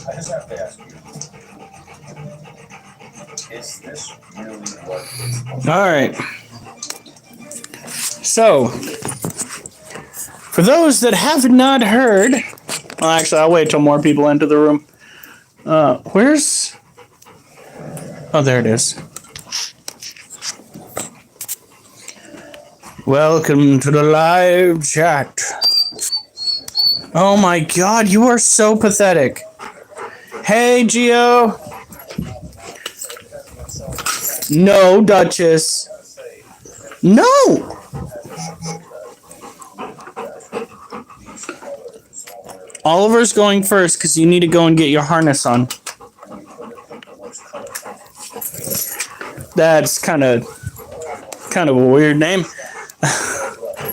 I just have to ask you, is this really what it's supposed to be? All right. So, for those that have not heard, well, actually, I'll wait till more people enter the room. Where's? Oh, there it is. Welcome to the live chat. Oh my God, you are so pathetic. Hey, Gio. No, Duchess. No. Oliver's going first because you need to go and get your harness on. That's kind of a weird name.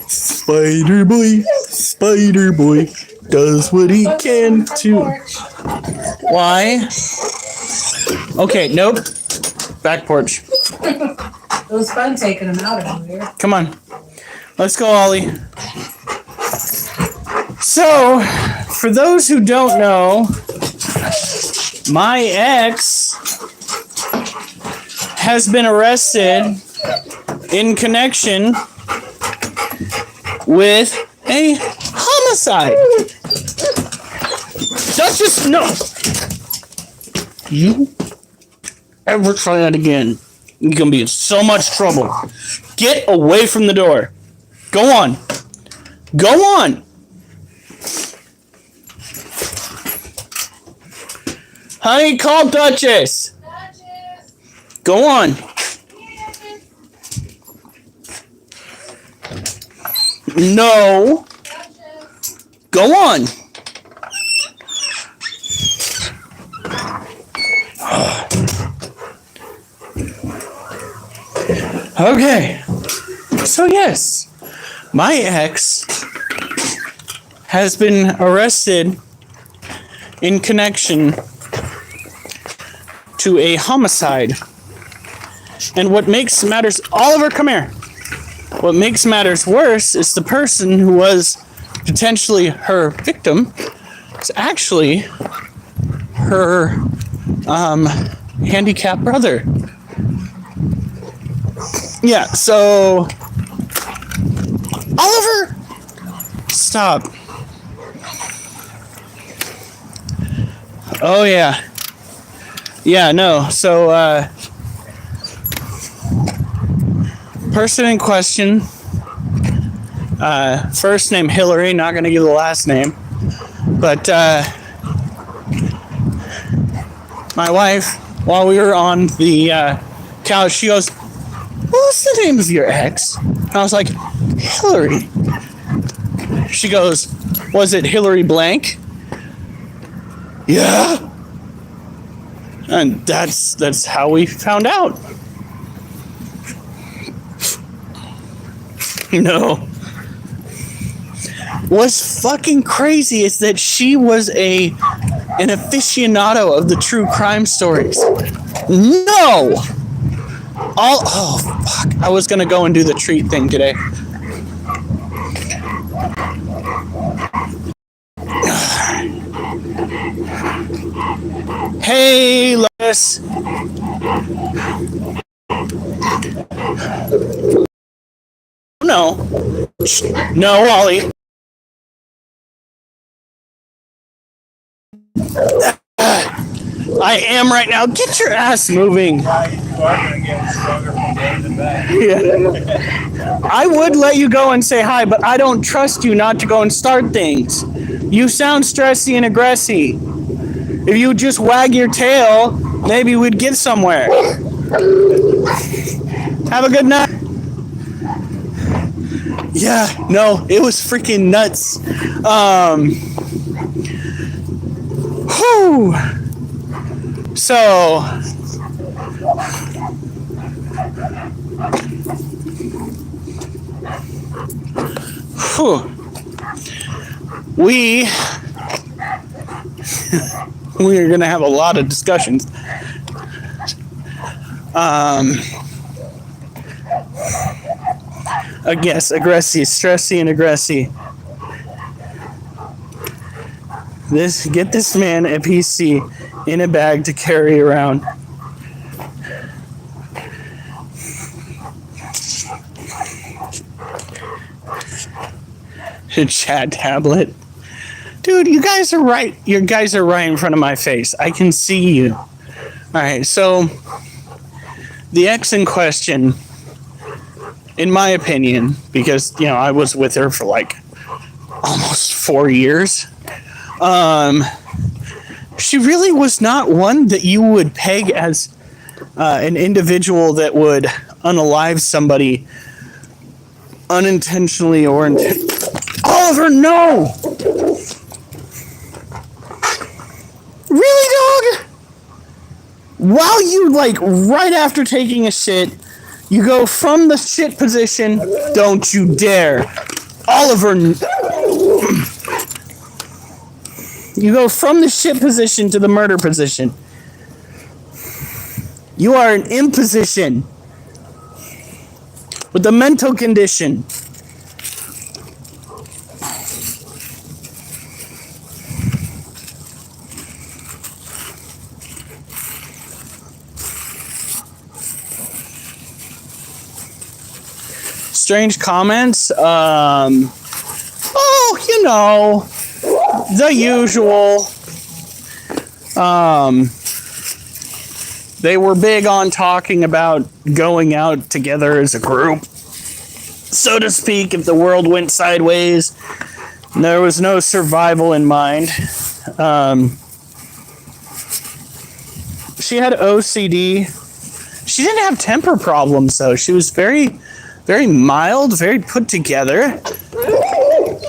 Spider Boy does what he can to. Why? Okay, nope. Back porch. It was fun taking them out of here. Come on. Let's go, Ollie. So, for those who don't know, my ex has been arrested in connection with a homicide. Duchess, no. You ever try that again, you're gonna be in so much trouble. Get away from the door. Go on. Go on. Honey, call Duchess. Go on. No. Go on. Okay. So yes, my ex has been arrested in connection to a homicide. And what makes matters, Oliver, come here. What makes matters worse is the person who was potentially her victim is actually her handicapped brother. Yeah, so Oliver, stop. Oh yeah. Yeah, no. So person in question, first name Hillary, not going to give the last name, but my wife, while we were on the couch, she goes, "What's the name of your ex?" And I was like, "Hillary." She goes, "Was it Hillary blank?" Yeah. And that's how we found out. No. What's fucking crazy is that she was an aficionado of the true crime stories. No! Oh, fuck. I was gonna go and do the treat thing today. Hey, Lois. No. No, Ollie. I am right now. Get your ass moving. You are going to get stronger from day to back. Yeah. I would let you go and say hi, but I don't trust you not to go and start things. You sound stressy and aggressive. If you just wag your tail, maybe we'd get somewhere. Have a good night. Yeah, no, it was freaking nuts. Whew. So, we are going to have a lot of discussions. I guess aggressive, stressy, and aggressive. Get this man a PC in a bag to carry around. A chat tablet. Dude, you guys are right. You guys are right in front of my face. I can see you. All right, so the ex in question, in my opinion, because, you know, I was with her for like almost 4 years, she really was not one that you would peg as an individual that would unalive somebody unintentionally or Oliver, no! Really, dog? While you, like, right after taking a shit, you go from the shit position, don't you dare. Oliver, you go from the shit position to the murder position. You are an imposition with a mental condition. Strange comments. Oh, you know, the usual. They were big on talking about going out together as a group, so to speak, if the world went sideways. There was no survival in mind. She had OCD. She didn't have temper problems, though. She was very mild, very put together.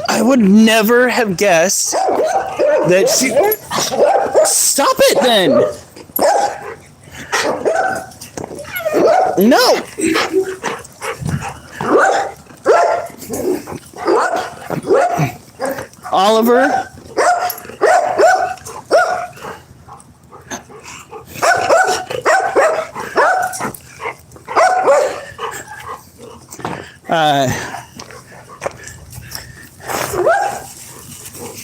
I would never have guessed that she... Stop it, then! No! Oliver?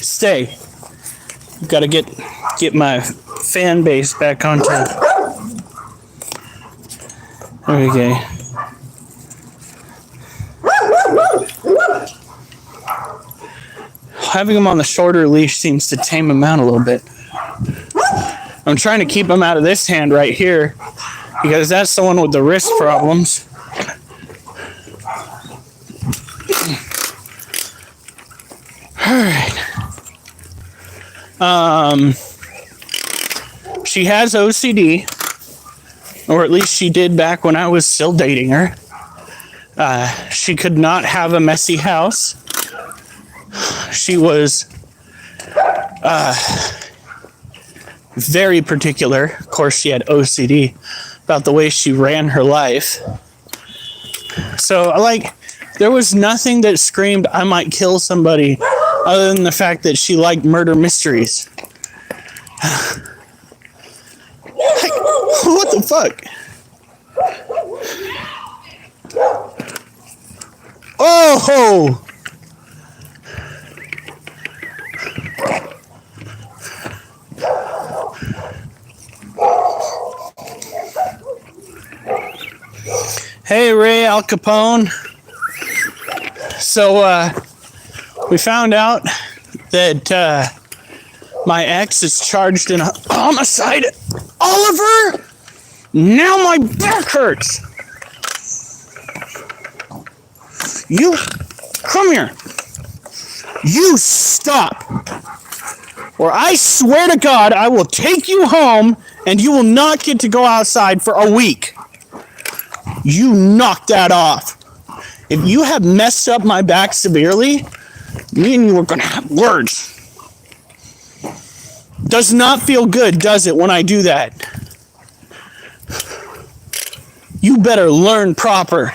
Stay. Gotta get my fan base back onto. Okay. Having him on the shorter leash seems to tame him out a little bit. I'm trying to keep him out of this hand right here because that's the one with the wrist problems. Alright. She has OCD, or at least she did back when I was still dating her. She could not have a messy house. She was very particular. Of course, she had OCD about the way she ran her life. So, like, there was nothing that screamed, I might kill somebody, other than the fact that she liked murder mysteries. Like, what the fuck? Oh! Hey, Ray Al Capone. So, we found out that my ex is charged in a homicide. Oliver! Now my back hurts. You, come here. You stop. Or I swear to God, I will take you home and you will not get to go outside for a week. You knock that off. If you have messed up my back severely, me and you are going to have words. Does not feel good, does it, when I do that? You better learn proper.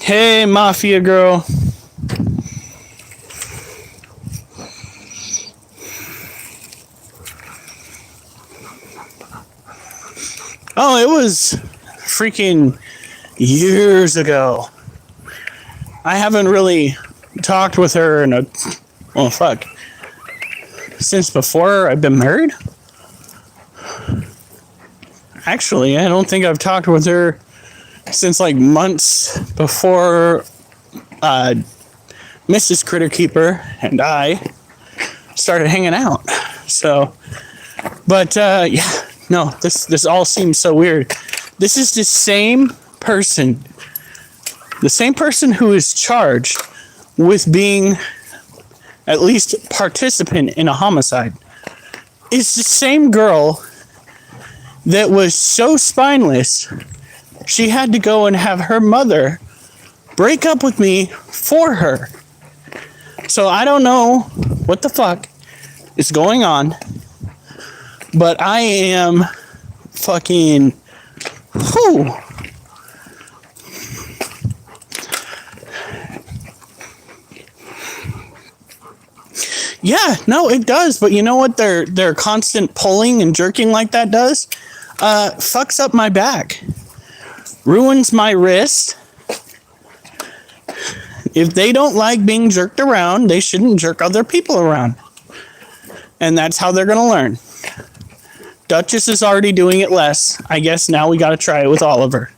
Hey, Mafia girl. Oh, it was freaking years ago. I haven't really talked with her in since before I've been married. Actually, I don't think I've talked with her since like months before Mrs. Critter Keeper and I started hanging out. So, but yeah, no, this all seems so weird. This is the same person who is charged with being at least participant in a homicide. It's the same girl that was so spineless, she had to go and have her mother break up with me for her. So I don't know what the fuck is going on, but I am fucking, whew. Yeah, no, it does. But you know what their constant pulling and jerking like that does? Fucks up my back. Ruins my wrist. If they don't like being jerked around, they shouldn't jerk other people around. And that's how they're gonna learn. Duchess is already doing it less. I guess now we gotta try it with Oliver.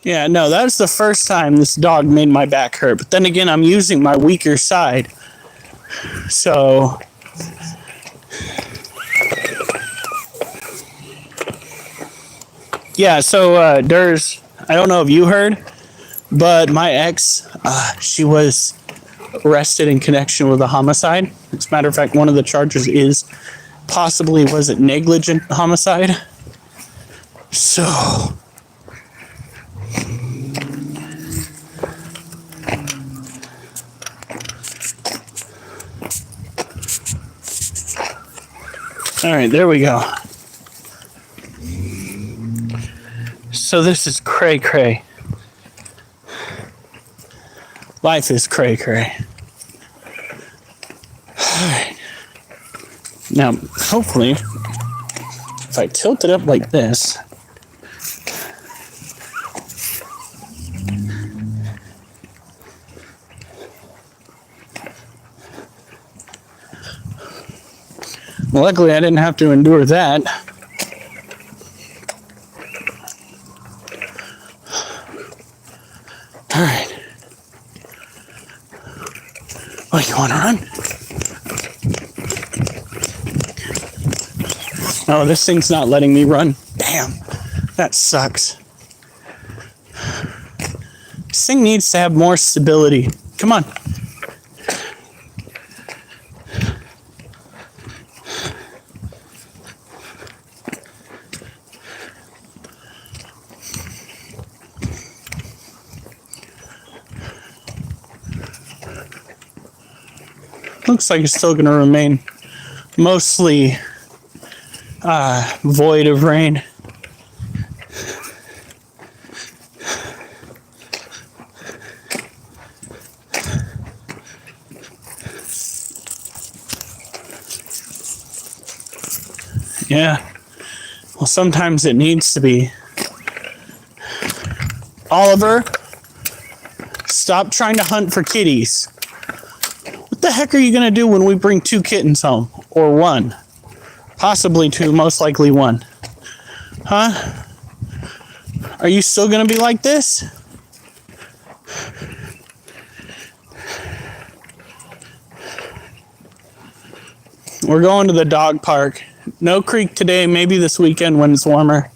Yeah, no, that's the first time this dog made my back hurt. But then again, I'm using my weaker side. So, yeah, so there's, I don't know if you heard, but my ex, she was arrested in connection with a homicide. As a matter of fact, one of the charges is possibly, was it negligent homicide? So, all right, there we go. So this is cray cray. Life is cray cray. All right. Now, hopefully, if I tilt it up like this, well, luckily I didn't have to endure that. All right. Oh, you want to run? Oh, this thing's not letting me run. Damn, that sucks. This thing needs to have more stability. Come on. Looks like it's still going to remain mostly void of rain. Yeah. Well, sometimes it needs to be. Oliver, stop trying to hunt for kitties. What the heck are you going to do when we bring 2 kittens home? Or 1? Possibly 2, most likely 1. Huh? Are you still going to be like this? We're going to the dog park. No creek today, maybe this weekend when it's warmer.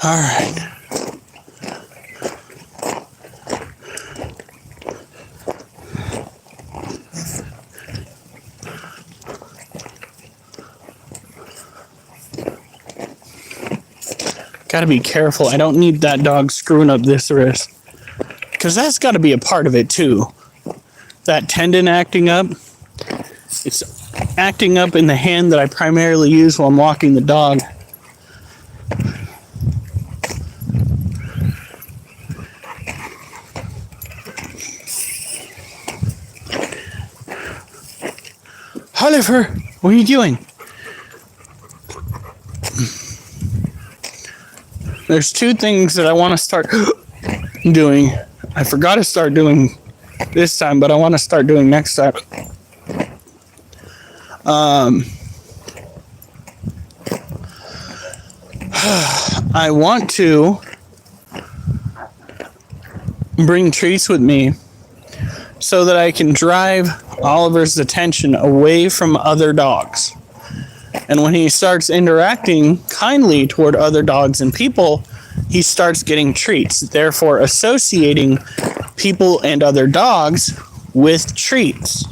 All right. gotta be careful. I don't need that dog screwing up this wrist. Because that's gotta be a part of it too. That tendon acting up. It's acting up in the hand that I primarily use while I'm walking the dog. Oliver, what are you doing? There's two things that I want to start doing. I forgot to start doing this time, but I want to start doing next time. I want to bring treats with me so that I can drive Oliver's attention away from other dogs. And when he starts interacting kindly toward other dogs and people, he starts getting treats, therefore associating people and other dogs with treats.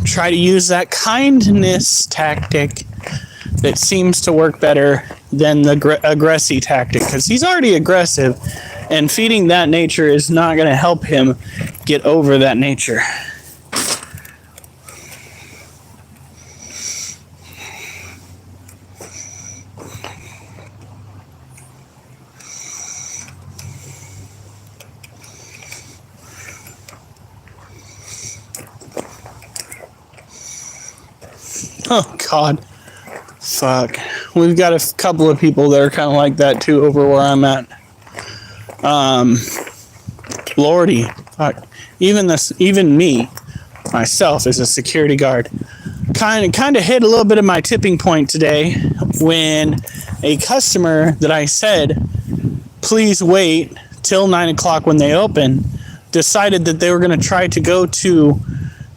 Try to use that kindness tactic that seems to work better than the aggressive tactic, because he's already aggressive, and feeding that nature is not going to help him get over that nature. Oh, God. Fuck. We've got a couple of people that are kind of like that, too, over where I'm at. Lordy. Fuck. Even me, myself, as a security guard, kind of hit a little bit of my tipping point today when a customer that I said, please wait till 9 o'clock when they open, decided that they were going to try to go to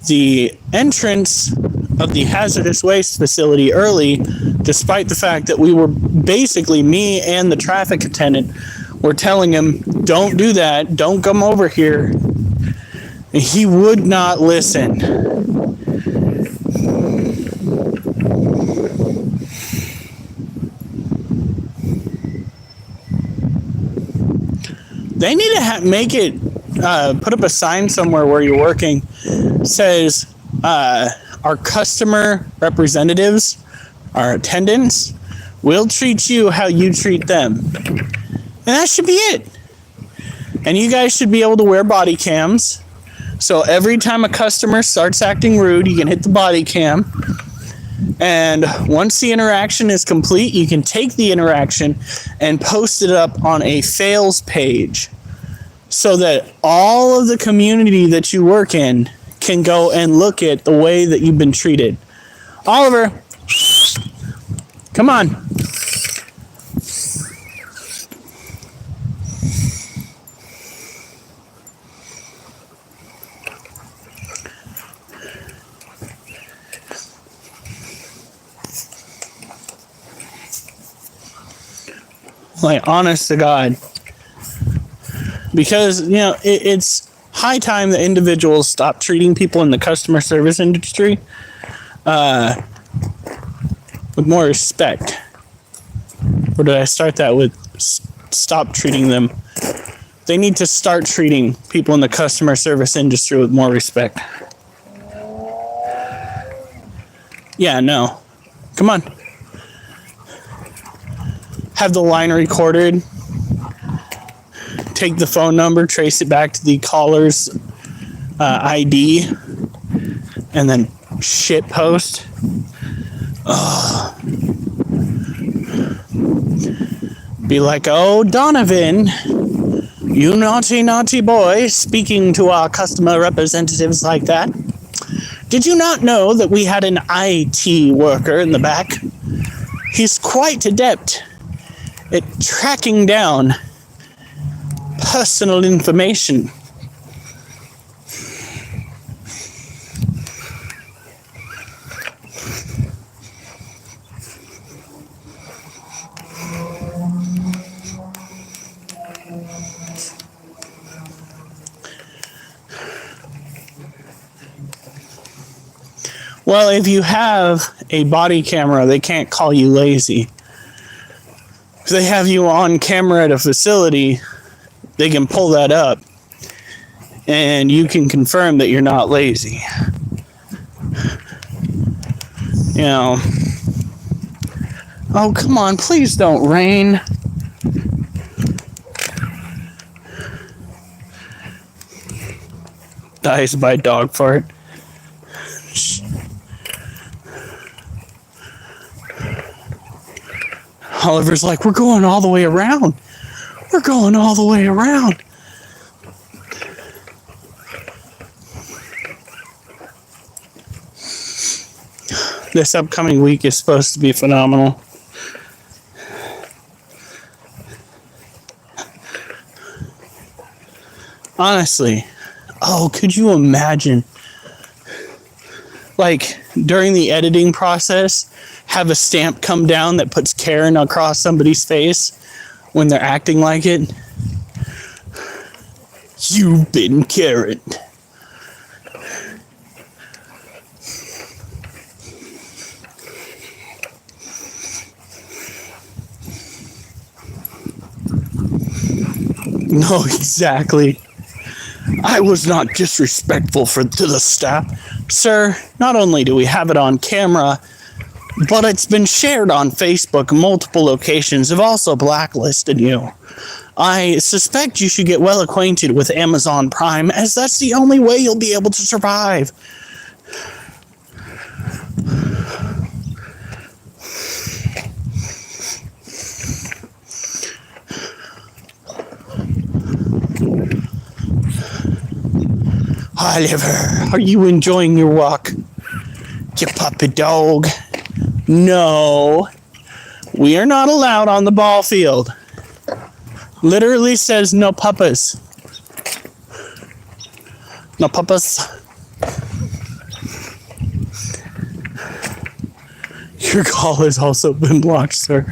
the entrance of the hazardous waste facility early, despite the fact that we were basically, me and the traffic attendant were telling him, don't do that, don't come over here. And he would not listen. They need to make it, put up a sign somewhere where you're working, says, our customer representatives, our attendants, will treat you how you treat them. And that should be it. And you guys should be able to wear body cams. So every time a customer starts acting rude, you can hit the body cam. And once the interaction is complete, you can take the interaction and post it up on a fails page so that all of the community that you work in can go and look at the way that you've been treated. Oliver, come on. Like, honest to God. Because, you know, it's high time that individuals stop treating people in the customer service industry with more respect. Or did I start that with stop treating them? They need to start treating people in the customer service industry with more respect. Yeah, no. Come on. Have the line recorded. Take the phone number, trace it back to the caller's ID, and then shit post. Ugh. Be like, oh, Donovan, you naughty, naughty boy, speaking to our customer representatives like that. Did you not know that we had an IT worker in the back? He's quite adept at tracking down personal information. Well, if you have a body camera, they can't call you lazy. if they have you on camera at a facility, they can pull that up and you can confirm that you're not lazy. You know, oh, come on, please don't rain. Dies by dog fart. Oliver's like, we're going all the way around. We're going all the way around. This upcoming week is supposed to be phenomenal. Honestly, oh, could you imagine? Like, during the editing process, have a stamp come down that puts Karen across somebody's face when they're acting like it. You've been Karen. No, exactly. I was not disrespectful to the staff. Sir, not only do we have it on camera, but it's been shared on Facebook. Multiple locations have also blacklisted you. I suspect you should get well acquainted with Amazon Prime, as that's the only way you'll be able to survive. Oliver, are you enjoying your walk? You puppy dog. No, we are not allowed on the ball field. Literally says no puppas. No puppas. Your call has also been blocked, sir.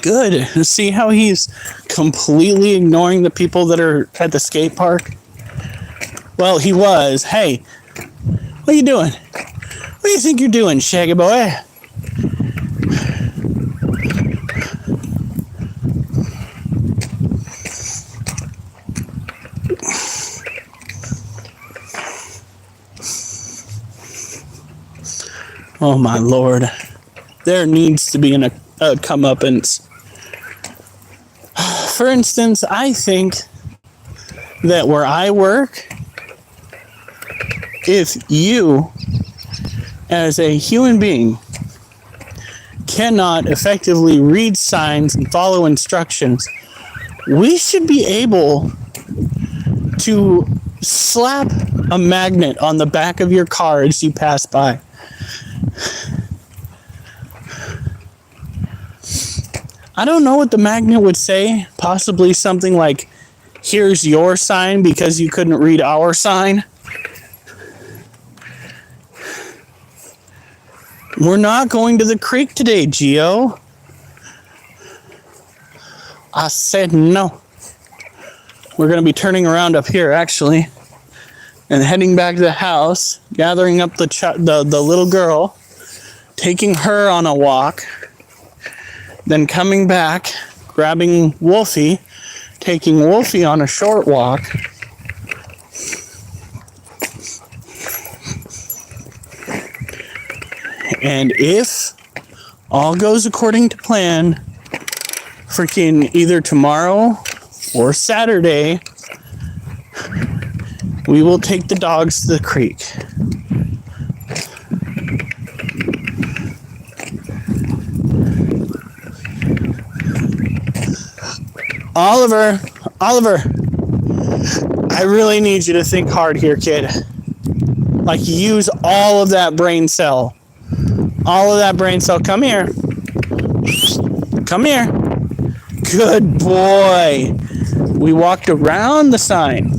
Good. See how he's completely ignoring the people that are at the skate park? Well, he was. Hey, what are you doing? What do you think you're doing, Shaggy boy? Oh my lord. There needs to be a comeuppance. For instance, I think that where I work, if you, as a human being, cannot effectively read signs and follow instructions, we should be able to slap a magnet on the back of your car as you pass by. I don't know what the magnet would say. Possibly something like, here's your sign because you couldn't read our sign. We're not going to the creek today, Gio. I said no. We're going to be turning around up here, actually, and heading back to the house, gathering up the little girl, taking her on a walk, then coming back, grabbing Wolfie, taking Wolfie on a short walk. And if all goes according to plan, freaking either tomorrow or Saturday, we will take the dogs to the creek. Oliver, I really need you to think hard here, kid. Like, use all of that brain cell. All of that brain cell. Come here. Come here. Good boy. We walked around the sign.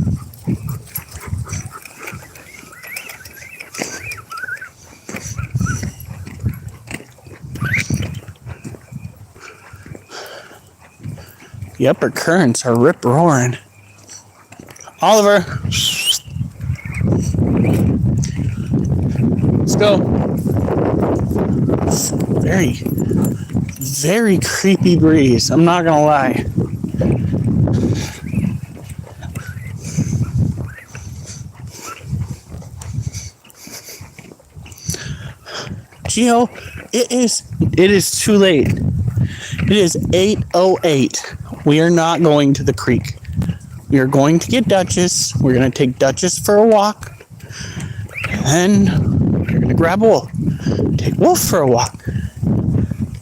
The upper currents are rip-roaring. Oliver. go. Very, very creepy breeze. I'm not gonna lie. Gio, it is too late. It is 8:08. We are not going to the creek. We are going to get Duchess. We're going to take Duchess for a walk. And we're going to grab Wolf. Take Wolf for a walk.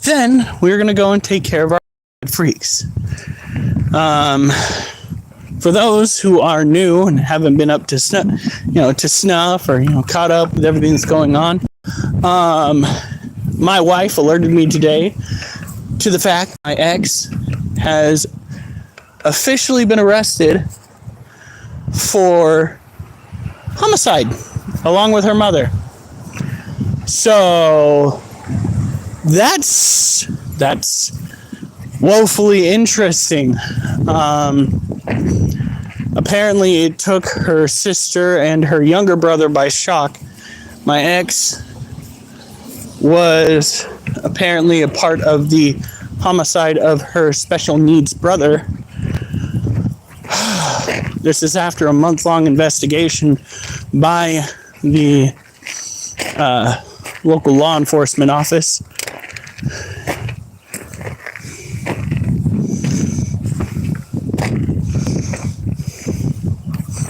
Then we're going to go and take care of our freaks. For those who are new and haven't been up to snuff or caught up with everything that's going on, my wife alerted me today to the fact my ex has officially been arrested for homicide along with her mother. So that's woefully interesting. Apparently it took her sister and her younger brother by shock. My ex was apparently a part of the homicide of her special needs brother. This is after a month-long investigation by the local law enforcement office.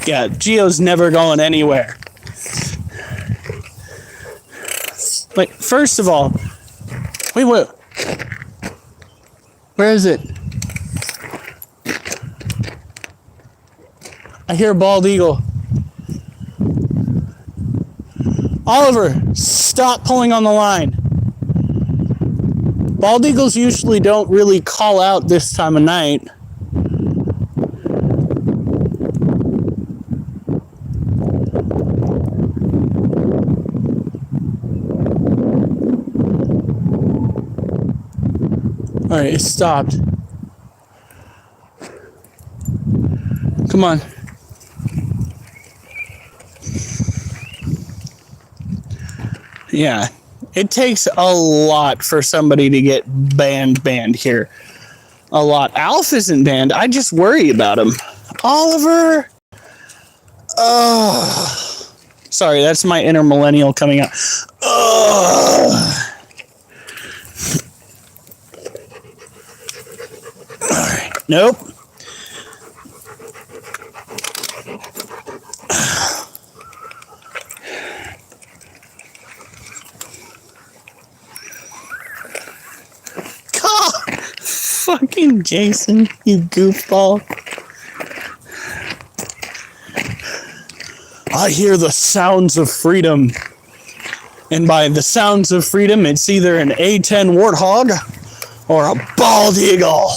Yeah, Gio's never going anywhere. Like, first of all, wait, where is it? I hear a bald eagle. Oliver, stop pulling on the line. Bald eagles usually don't really call out this time of night. All right, it stopped. Come on. Yeah, it takes a lot for somebody to get banned here. A lot. Alf isn't banned. I just worry about him. Oliver. Oh, sorry, that's my inner millennial coming out. Oh. All right. Nope. Fucking Jason, you goofball. I hear the sounds of freedom. And by the sounds of freedom, it's either an A10 warthog or a bald eagle.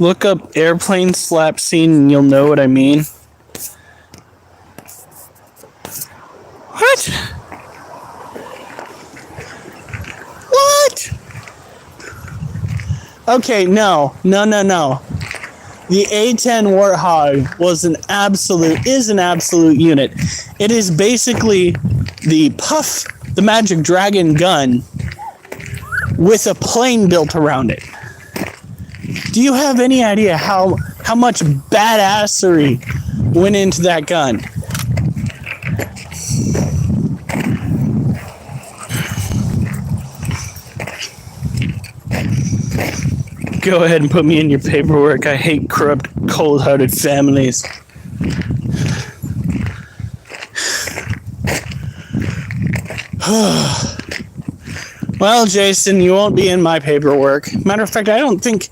Look up airplane slap scene and you'll know what I mean. What? What? Okay, no. The A10 Warthog is an absolute unit. It is basically the Magic Dragon gun with a plane built around it. Do you have any idea how much badassery went into that gun? Go ahead and put me in your paperwork. I hate corrupt, cold-hearted families. Well, Jason, you won't be in my paperwork. Matter of fact, I don't think...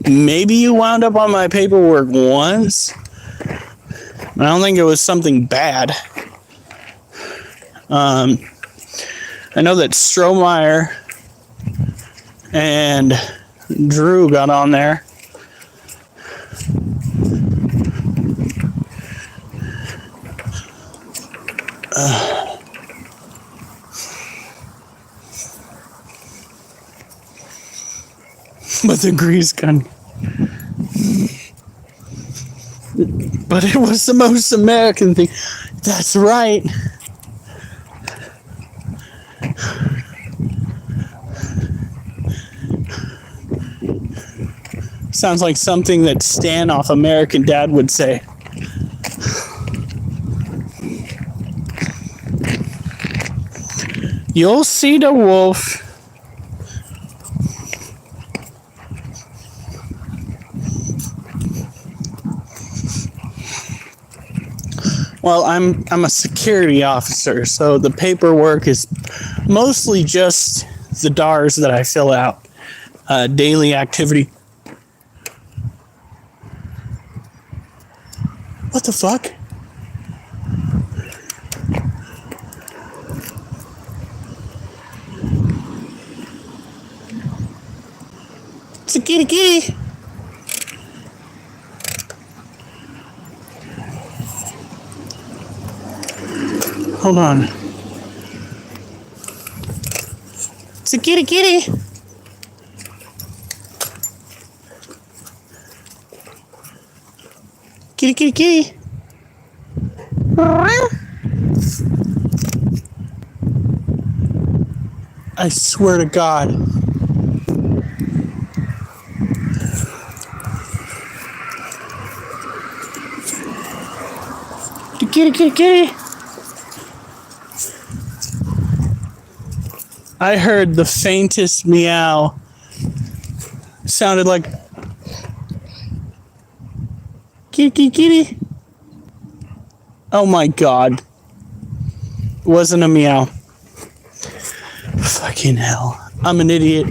Maybe you wound up on my paperwork once. I don't think it was something bad. I know that Strohmeyer and Drew got on there. But the grease gun. But it was the most American thing. That's right. Sounds like something that Stan off American Dad would say. You'll see the wolf. Well, I'm a security officer, so the paperwork is mostly just the DARs that I fill out. Daily activity. What the fuck? It's a kitty kitty. Hold on. It's a kitty kitty. Kitty kitty kitty. I swear to God. Kitty kitty kitty. I heard the faintest meow. Sounded like kitty kitty kitty. Oh my God. It wasn't a meow. Fucking hell. I'm an idiot.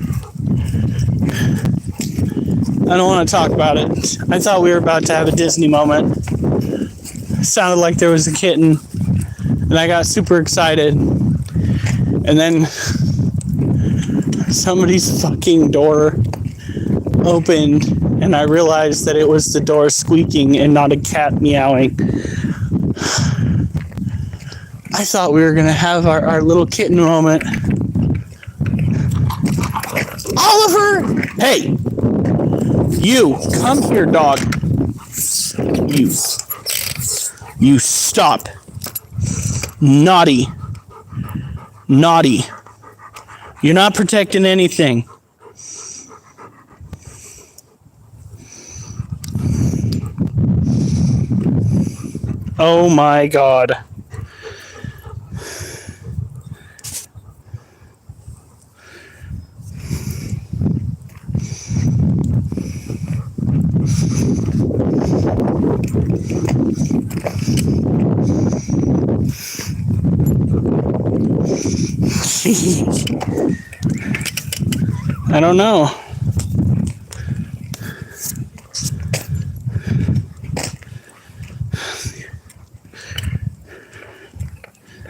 I don't want to talk about it. I thought we were about to have a Disney moment. It sounded like there was a kitten. And I got super excited. And then somebody's fucking door opened. And I realized that it was the door squeaking and not a cat meowing. I thought we were going to have our little kitten moment. Oliver! Hey! You! Come here, dog. You stop. Naughty. Naughty. You're not protecting anything. Oh my God. I don't know.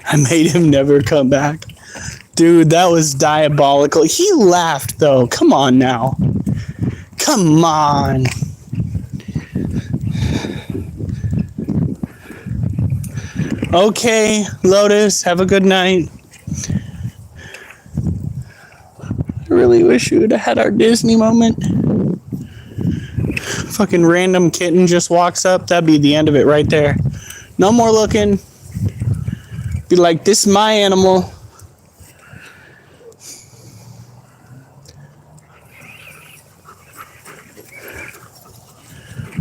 I made him never come back. Dude, that was diabolical. He laughed though. Come on now. Come on. Okay, Lotus, have a good night. I really wish we would have had our Disney moment. Fucking random kitten just walks up. That'd be the end of it right there. No more looking. Be like, this is my animal.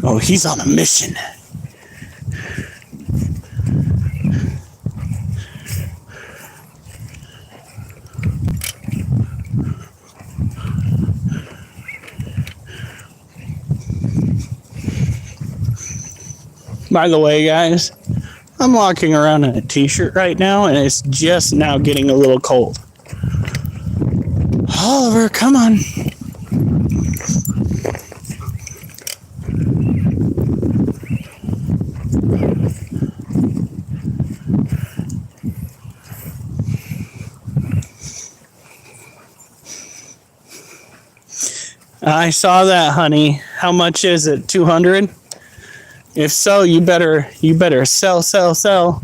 Oh, he's on a mission. By the way, guys, I'm walking around in a t-shirt right now, and it's just now getting a little cold. Oliver, come on. I saw that, honey. How much is it? 200? If so, you better sell. Sell.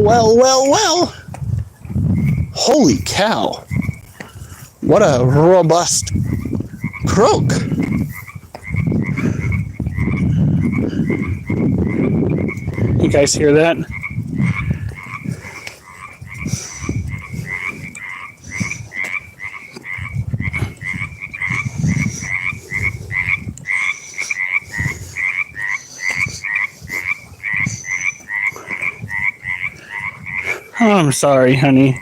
Well. Holy cow. What a robust croak. You guys hear that? Oh, I'm sorry, honey.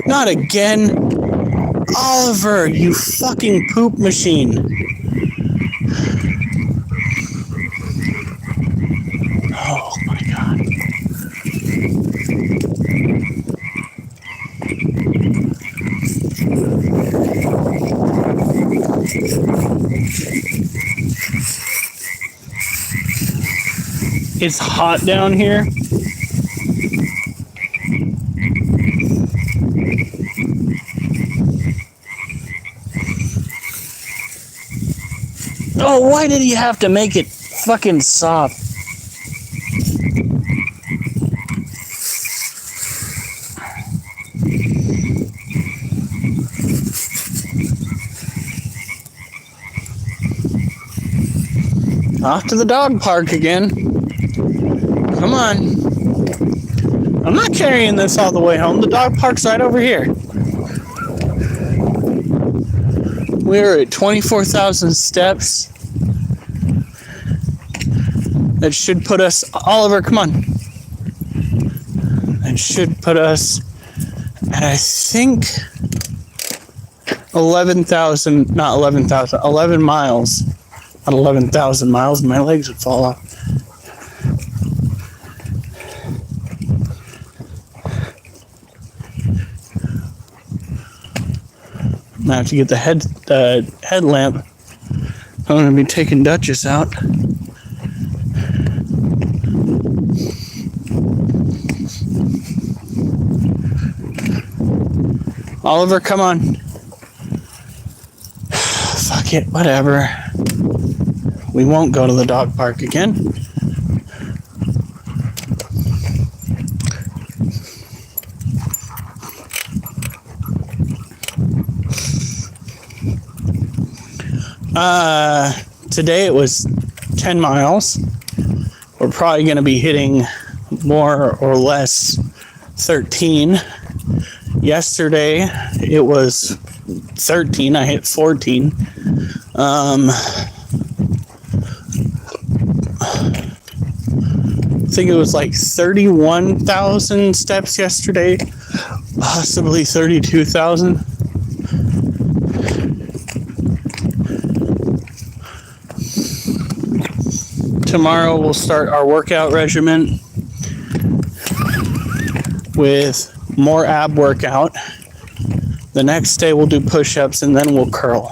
Not again. Oliver, you fucking poop machine. Oh my god. It's hot down here. Oh, why did he have to make it fucking soft? Off to the dog park again. Come on. I'm not carrying this all the way home. The dog park's right over here. We're at 24,000 steps. That should put us, Oliver, come on. That should put us at, I think, 11,000, not 11,000, 11 miles. Not 11,000 miles, my legs would fall off. I have to get the headlamp. I'm going to be taking Duchess out. Oliver, come on. Fuck it, whatever. We won't go to the dog park again. Today it was 10 miles. We're probably going to be hitting more or less 13. Yesterday it was 13. I hit 14. I think it was like 31,000 steps yesterday, possibly 32,000. Tomorrow we'll start our workout regimen with more ab workout. The next day we'll do push-ups and then we'll curl.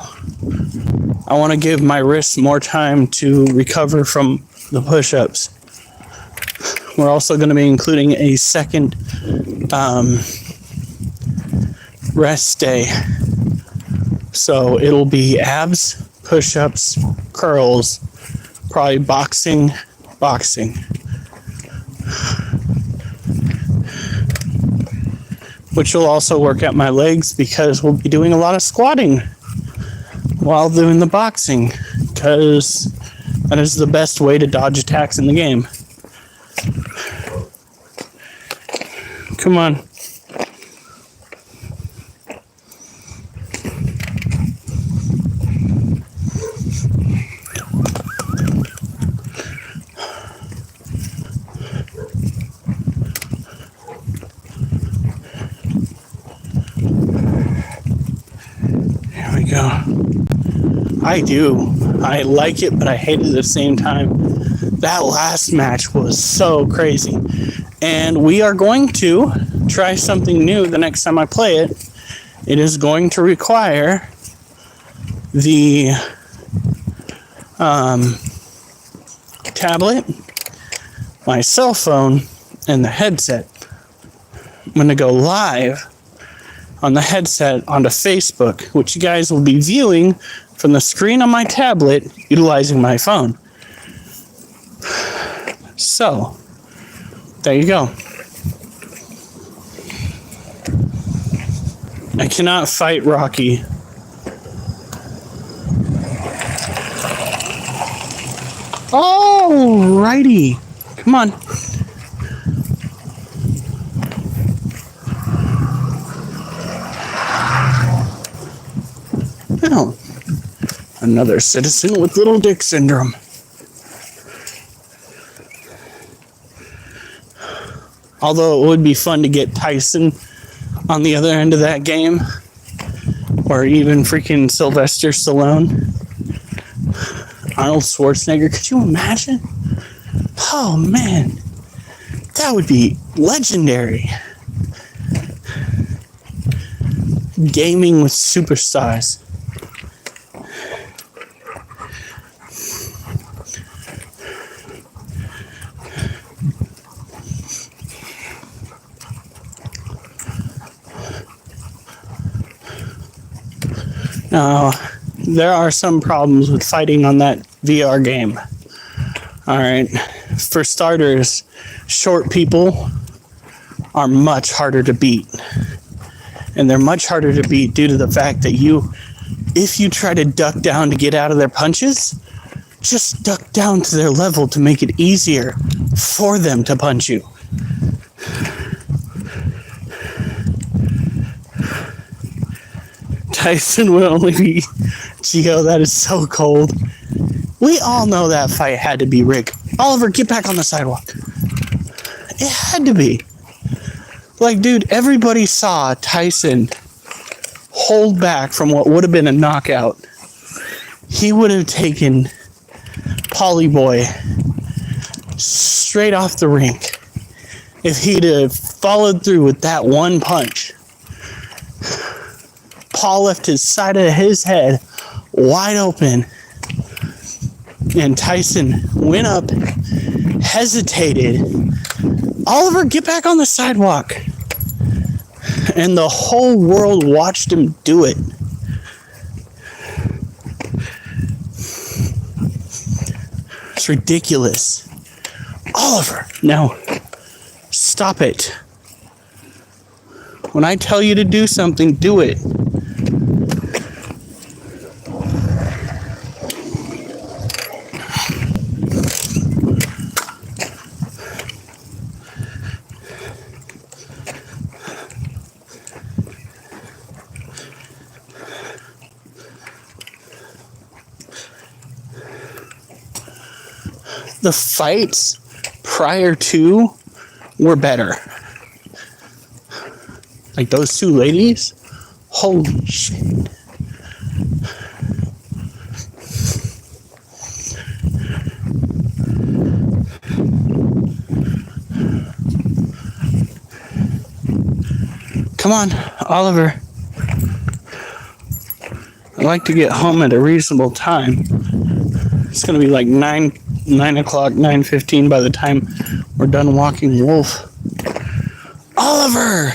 I want to give my wrists more time to recover from the push-ups. We're also going to be including a second rest day. So it'll be abs, push-ups, curls, probably boxing. Which will also work out my legs because we'll be doing a lot of squatting while doing the boxing, because that is the best way to dodge attacks in the game. Come on. Here we go. I like it, but I hate it at the same time. That last match was so crazy. And we are going to try something new the next time I play it. It is going to require the tablet, my cell phone, and the headset. I'm going to go live on the headset onto Facebook, which you guys will be viewing from the screen on my tablet utilizing my phone. So, there you go. I cannot fight Rocky. Alrighty. Come on. Oh, another citizen with little dick syndrome. Although it would be fun to get Tyson on the other end of that game, or even freaking Sylvester Stallone, Arnold Schwarzenegger. Could you imagine? Oh man, that would be legendary. Gaming with superstars. Now, there are some problems with fighting on that VR game. Alright, for starters, short people are much harder to beat. And they're much harder to beat due to the fact that if you try to duck down to get out of their punches, just duck down to their level to make it easier for them to punch you. Tyson would only be Gio. That is so cold. We all know that fight had to be rigged. Oliver, get back on the sidewalk. It had to be. Like, dude, everybody saw Tyson hold back from what would have been a knockout. He would have taken Polly Boy straight off the rink if he'd have followed through with that one punch. Paul left his side of his head wide open, and Tyson went up, hesitated. Oliver, get back on the sidewalk. And the whole world watched him do it. It's ridiculous. Oliver, no. Stop it. When I tell you to do something, do it. The fights prior to were better. Like those two ladies, holy shit. Come on, Oliver. I'd like to get home at a reasonable time. It's gonna be like 9 o'clock, 9:15 by the time we're done walking Wolf. Oliver!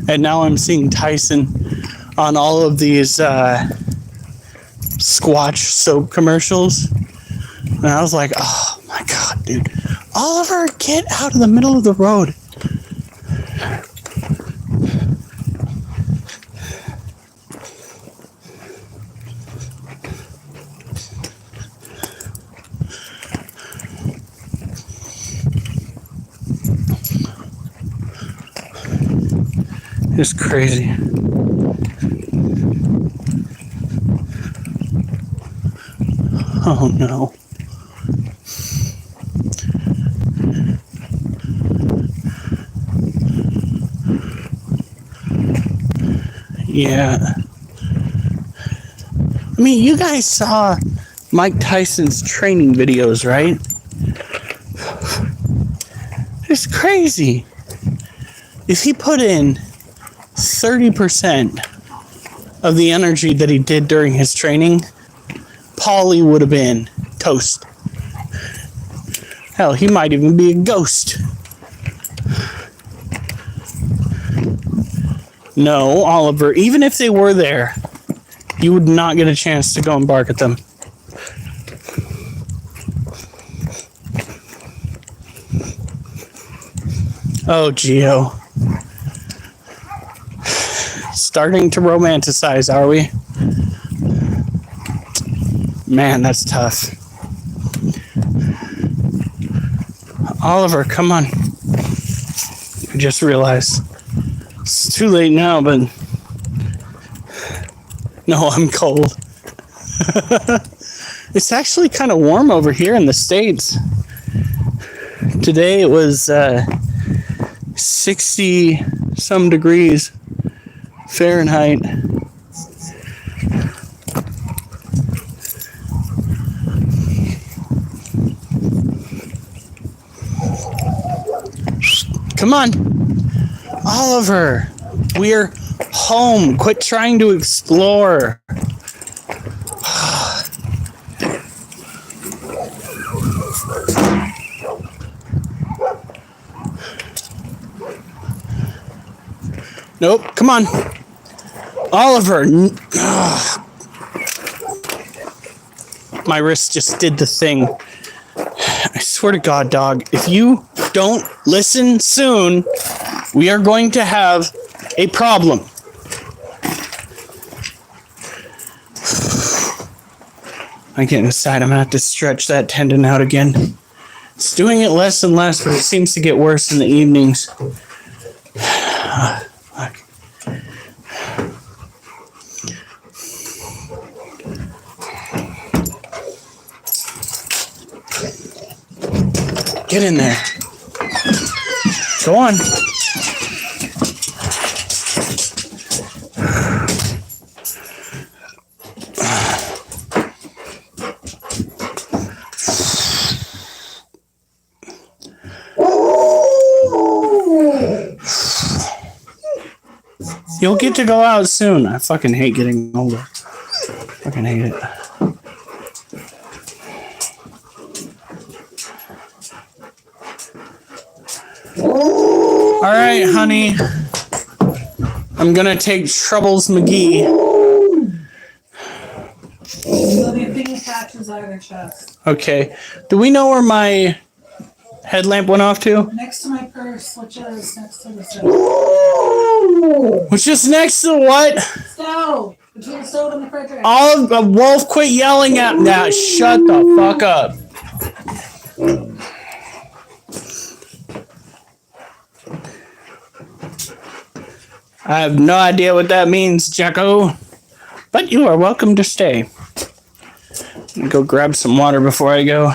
And now I'm seeing Tyson on all of these Squatch soap commercials. And I was like, oh my God, dude. Oliver, get out of the middle of the road. It's crazy. Oh no. Yeah. I mean, you guys saw Mike Tyson's training videos, right? It's crazy. If he put in 30% of the energy that he did during his training, Paulie would have been toast. Hell, he might even be a ghost. No, Oliver, even if they were there, you would not get a chance to go and bark at them. Oh, Geo. Starting to romanticize, are we? Man, that's tough. Oliver, come on. I just realized. It's too late now, but... No, I'm cold. It's actually kind of warm over here in the States. Today it was 60 some degrees Fahrenheit. Come on, Oliver, we're home. Quit trying to explore. Nope, come on. Oliver. My wrist just did the thing. I swear to God, dog, if you don't listen soon, we are going to have a problem. I get inside, I'm gonna have to stretch that tendon out again. It's doing it less and less, but it seems to get worse in the evenings. Get in there. Go on. You'll get to go out soon. I fucking hate getting older. Fucking hate it. All right, honey. I'm gonna take Troubles McGee. There'll be pink patches on her chest. Okay. Do we know where my headlamp went off to? Next to my purse, which is next to the stove. Which is next to what? Stove! Between the stove and the refrigerator. Wolf, quit yelling at me. Now, shut the fuck up. I have no idea what that means, Jacko. But you are welcome to stay. I'm gonna go grab some water before I go.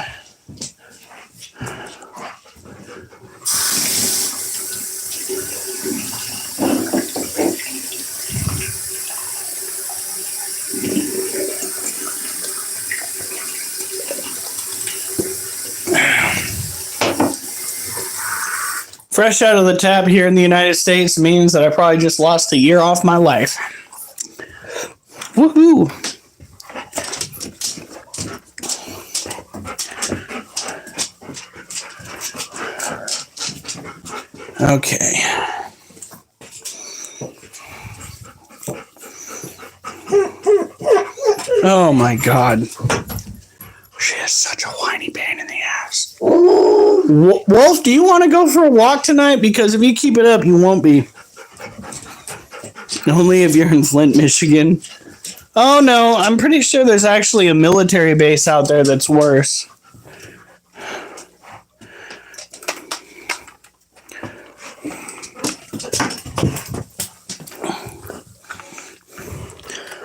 Fresh out of the tap here in the United States means that I probably just lost a year off my life. Woohoo! Okay. Oh my God. She is such a whiny pain in the ass. Wolf, do you want to go for a walk tonight? Because if you keep it up, you won't be. Only if you're in Flint, Michigan. Oh no, I'm pretty sure there's actually a military base out there that's worse.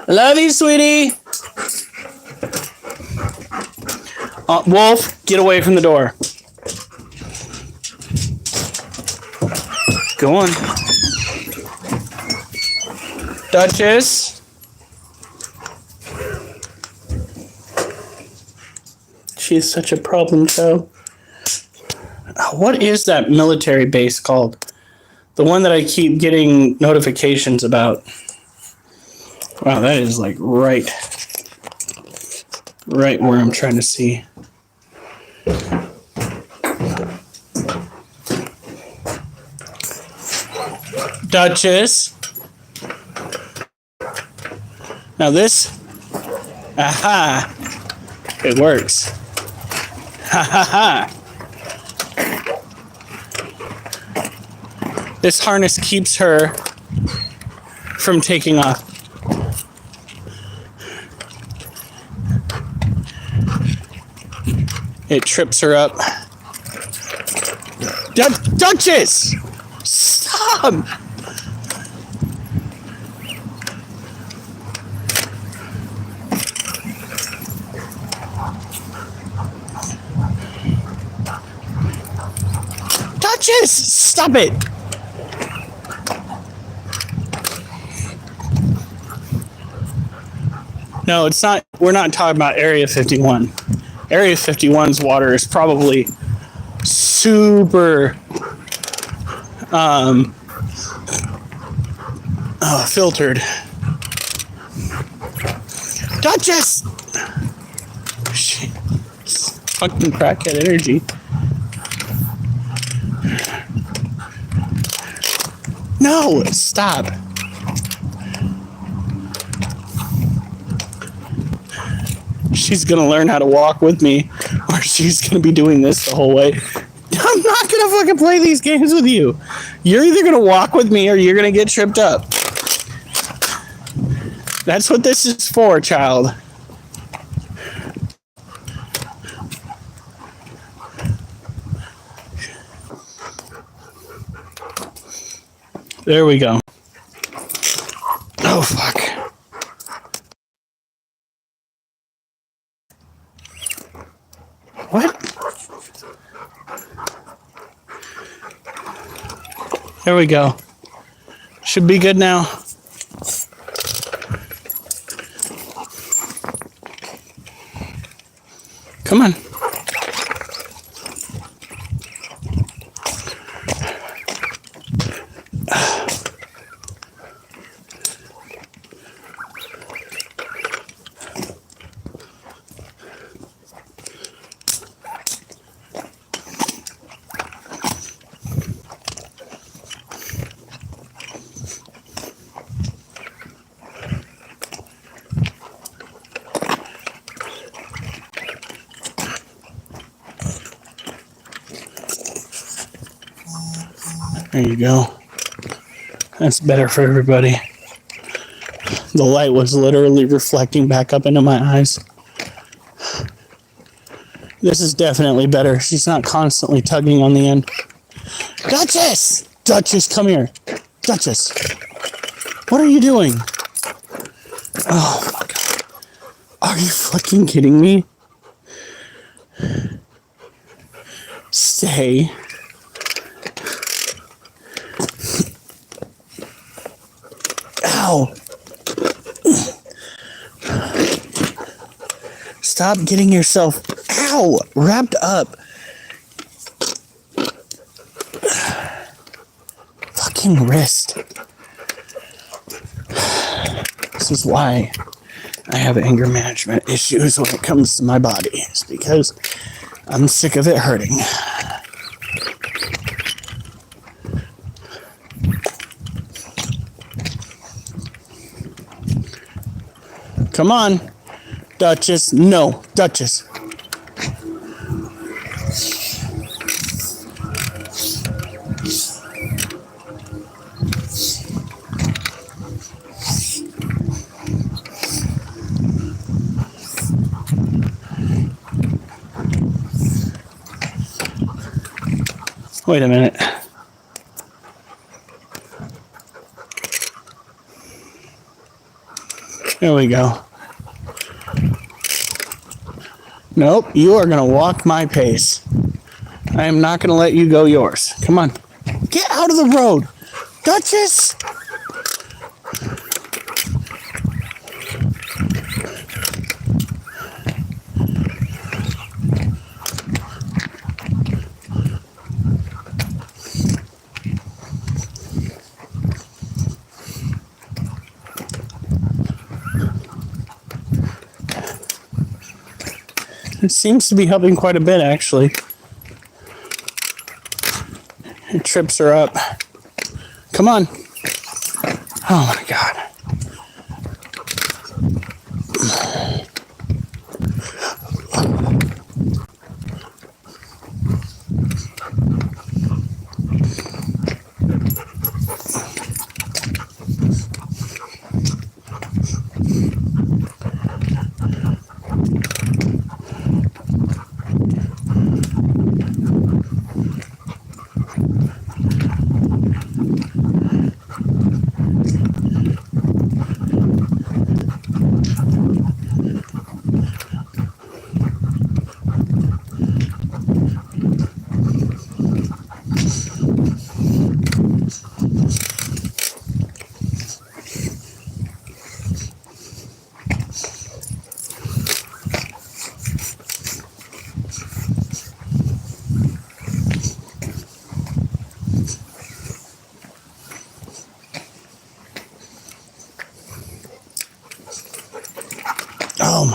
Love you, sweetie. Wolf, get away from the door. Go on. Duchess. She is such a problem child. What is that military base called? The one that I keep getting notifications about. Wow, that is like right where I'm trying to see. Duchess. Now this, aha, it works. Ha ha ha. This harness keeps her from taking off. It trips her up. Duchess! Stop! Duchess! Stop it! No, it's not. We're not talking about Area 51. Area 51's water is probably super filtered. Duchess! Shit. Fucking crackhead energy. No, stop. She's gonna learn how to walk with me, or she's gonna be doing this the whole way. I'm not gonna fucking play these games with you. You're either gonna walk with me or you're gonna get tripped up. That's what this is for, child. There we go. Oh, fuck. What? There we go. Should be good now. Come on. There you go. That's better for everybody. The light was literally reflecting back up into my eyes. This is definitely better. She's not constantly tugging on the end. Duchess! Duchess, come here. Duchess. What are you doing? Oh my god. Are you fucking kidding me? Stay. Ow. Stop getting yourself, ow, wrapped up. Fucking wrist. This is why I have anger management issues when it comes to my body. It's because I'm sick of it hurting. Come on, Duchess. No, Duchess. Wait a minute. There we go. Nope, you are going to walk my pace. I am not going to let you go yours. Come on. Get out of the road. Duchess! It seems to be helping quite a bit, actually. It trips her up. Come on. Oh my god.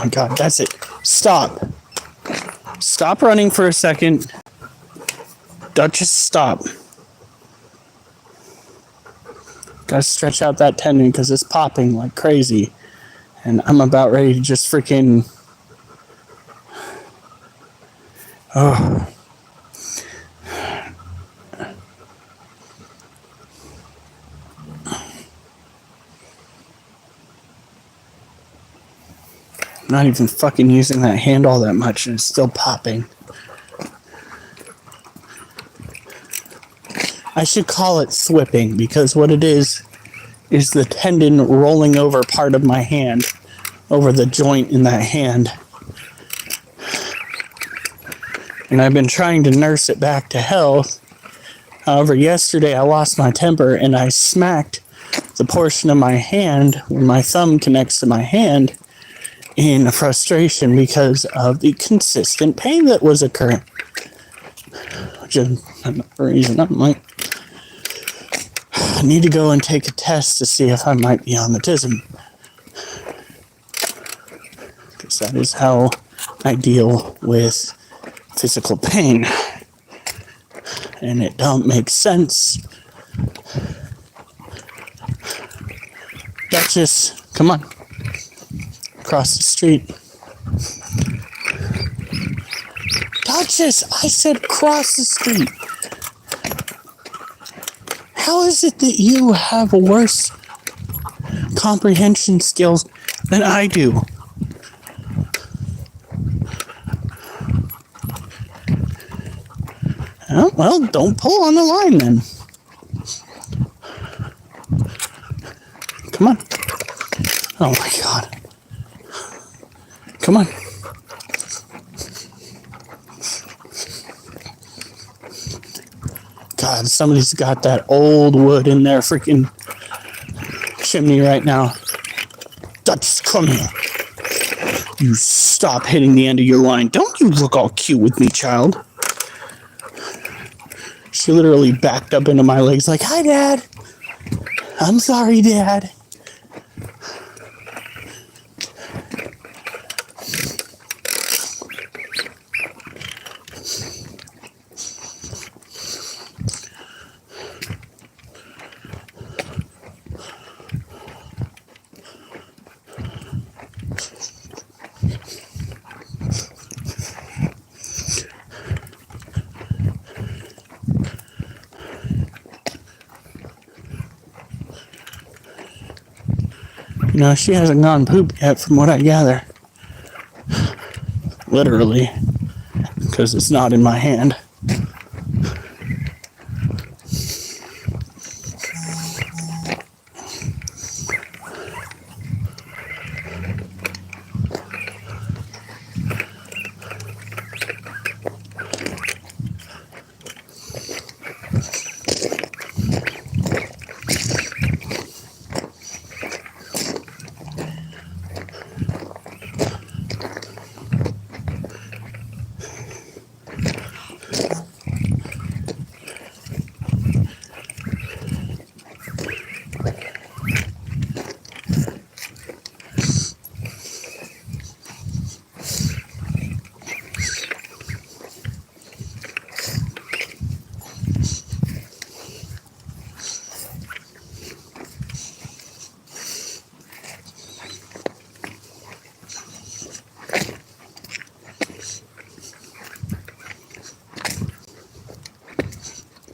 my God, that's it. Stop. Stop running for a second. Duchess, stop. Gotta stretch out that tendon because it's popping like crazy. And I'm about ready to just freaking... Oh. I'm not even fucking using that hand all that much and it's still popping. I should call it thwipping because what it is the tendon rolling over part of my hand, over the joint in that hand. And I've been trying to nurse it back to health. However, yesterday I lost my temper and I smacked the portion of my hand where my thumb connects to my hand in frustration because of the consistent pain that was occurring. Which is another reason I'm like, I need to go and take a test to see if I might be on autism. Because that is how I deal with physical pain. And it don't make sense. Duchess, come on. Across the street. Duchess, I said cross the street. How is it that you have worse comprehension skills than I do? Oh, well, don't pull on the line then. Come on. Oh my God. Come on. God, somebody's got that old wood in their freaking chimney right now. Duchess, come here. You stop hitting the end of your line. Don't you look all cute with me, child. She literally backed up into my legs like, hi, Dad. I'm sorry, Dad. You know, she hasn't gone poop yet from what I gather. Literally. Because it's not in my hand.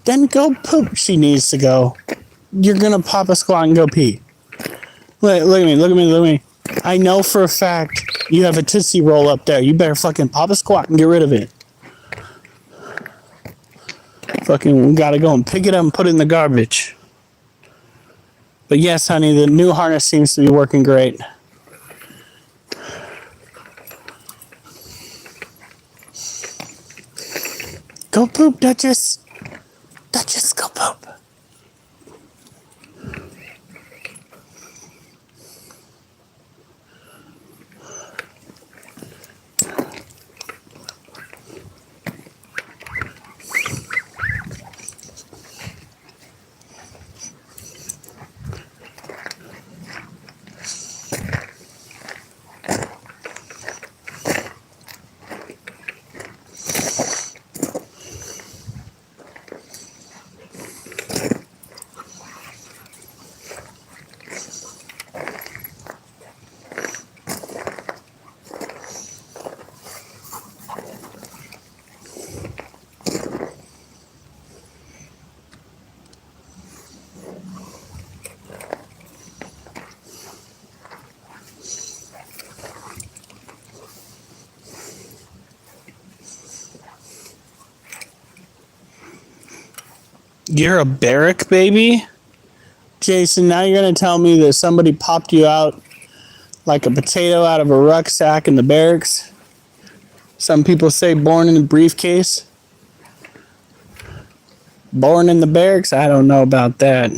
Then go poop. She needs to go. You're gonna pop a squat and go pee. Look at me, look at me, look at me. I know for a fact you have a Tootsie Roll up there. You better fucking pop a squat and get rid of it. Fucking, we gotta go and pick it up and put it in the garbage. But yes, honey, the new harness seems to be working great. Go poop, Duchess. Duchess, go poop. You're a barrack baby? Jason, now you're going to tell me that somebody popped you out like a potato out of a rucksack in the barracks? Some people say born in a briefcase. Born in the barracks? I don't know about that.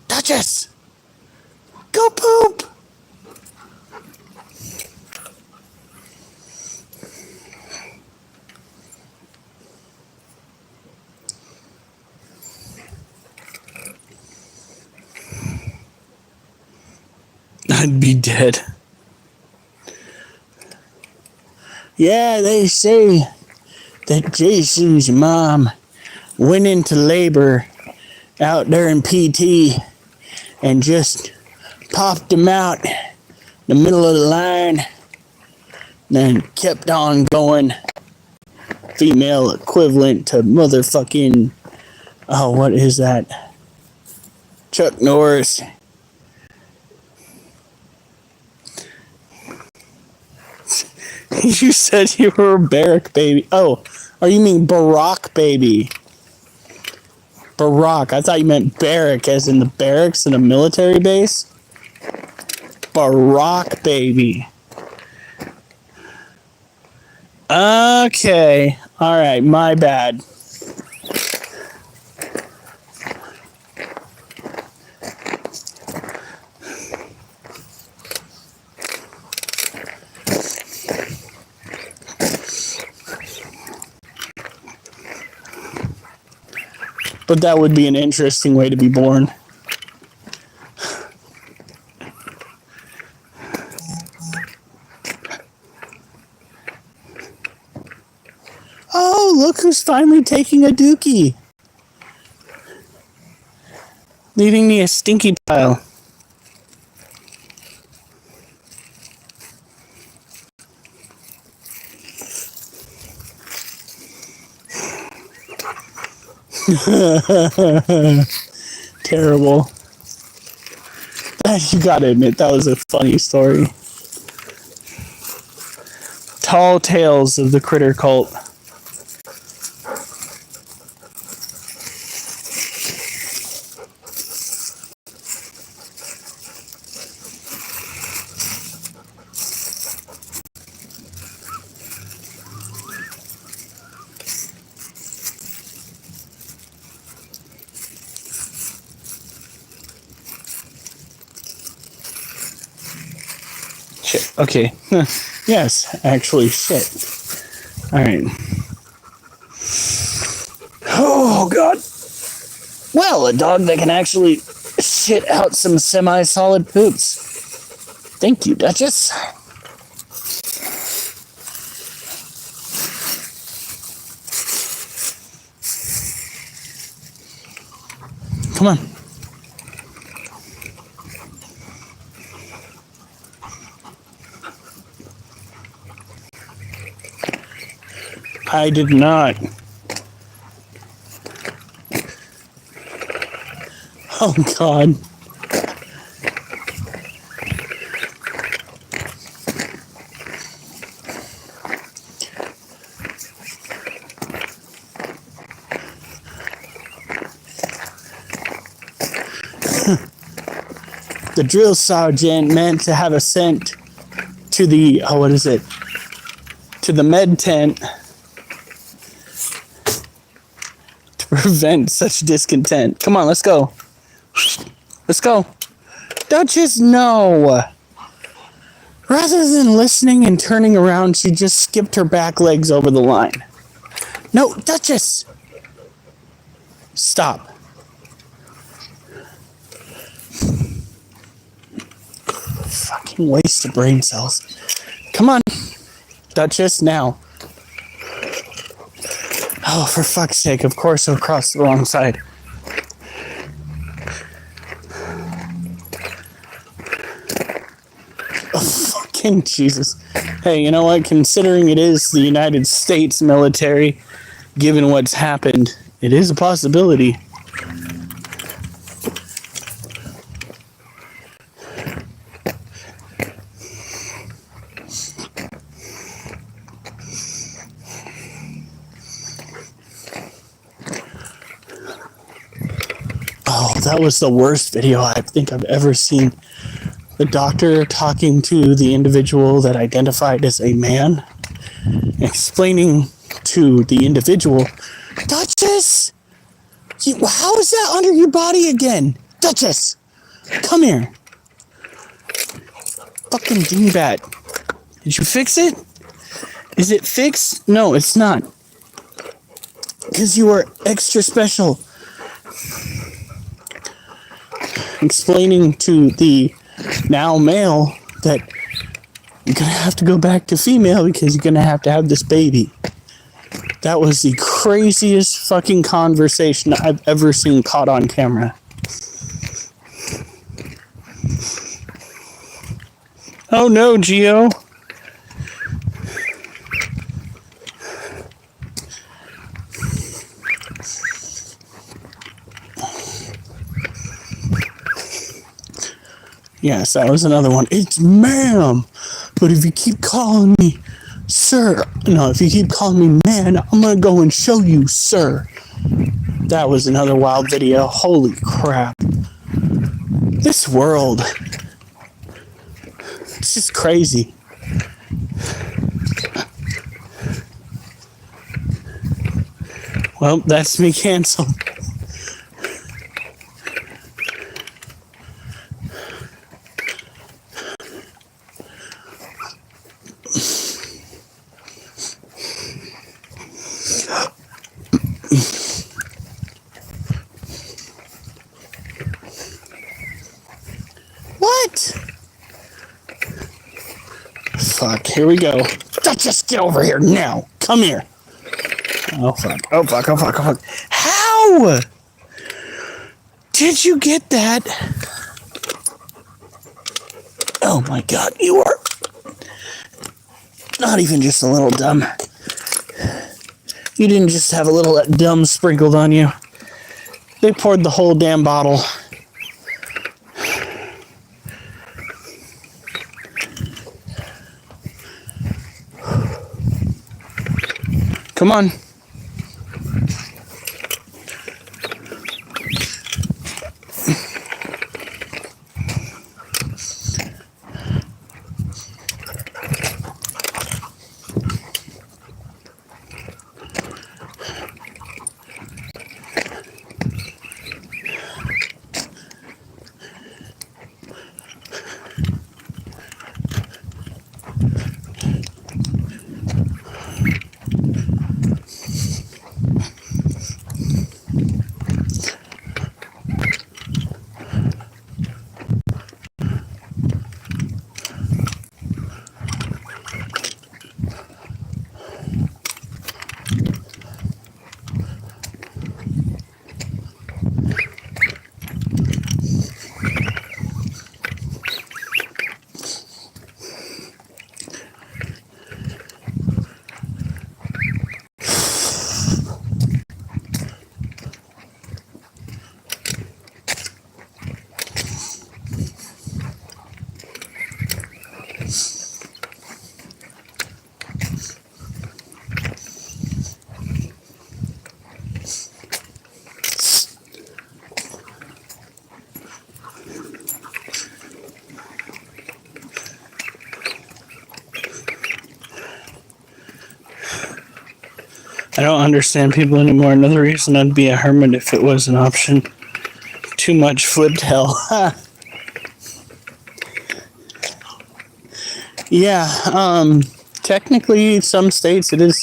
Duchess! Go poop! I'd be dead. Yeah, they say that Jason's mom went into labor out there in PT and just popped him out in the middle of the line, then kept on going. Female equivalent to motherfucking, oh, what is that? Chuck Norris. You said you were a barrack baby. Oh, you mean Barack baby? Barack. I thought you meant barrack as in the barracks in a military base. Barack baby. Okay. Alright, my bad. But that would be an interesting way to be born. Oh, look who's finally taking a dookie. Leaving me a stinky pile. Terrible. You gotta admit, that was a funny story. Tall tales of the critter cult. Shit. Okay. Yes, actually, shit. Alright. Oh, God. Well, a dog that can actually shit out some semi-solid poops. Thank you, Duchess. Come on. I did not. Oh, God. The drill sergeant meant to have us sent to the, oh, what is it? To the med tent to prevent such discontent. Come on, let's go. Let's go. Duchess, no. Rather than listening and turning around, she just skipped her back legs over the line. No, Duchess! Stop. Fucking waste of brain cells. Come on, Duchess, now. Oh, for fuck's sake, of course I've crossed the wrong side. Oh, fucking Jesus. Hey, you know what? Considering it is the United States military, given what's happened, it is a possibility. that was the worst video I think I've ever seen. The doctor talking to the individual that identified as a man, explaining to the individual, Duchess, how is that under your body again? Duchess, come here. Fucking dingbat. Did you fix it? Is it fixed? No, it's not. Because you are extra special. Explaining to the now male that you're gonna have to go back to female because you're gonna have to have this baby. That was the craziest fucking conversation I've ever seen caught on camera. Oh no, Geo. Yes, that was another one. It's ma'am. But if you keep calling me sir, no, if you keep calling me man, I'm gonna go and show you, sir. That was another wild video. Holy crap. This world. It's just crazy. Well, that's me canceled. What? Fuck, here we go. Just get over here now. Come here. Oh fuck. Oh fuck. Oh fuck. Oh fuck. How did you get that? Oh my god, you are not even just a little dumb. You didn't just have a little dumb sprinkled on you. They poured the whole damn bottle. Come on. I don't understand people anymore. Another reason I'd be a hermit if it was an option. Too much flipped hell. Yeah, technically some states it is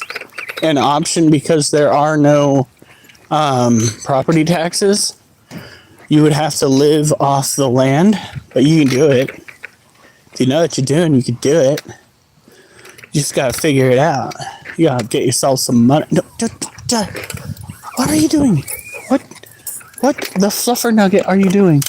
an option because there are no property taxes. You would have to live off the land, but you can do it. If you know what you're doing, you can do it. You just gotta figure it out. You gotta get yourself some money. No, what are you doing? What the fluffer nugget are you doing?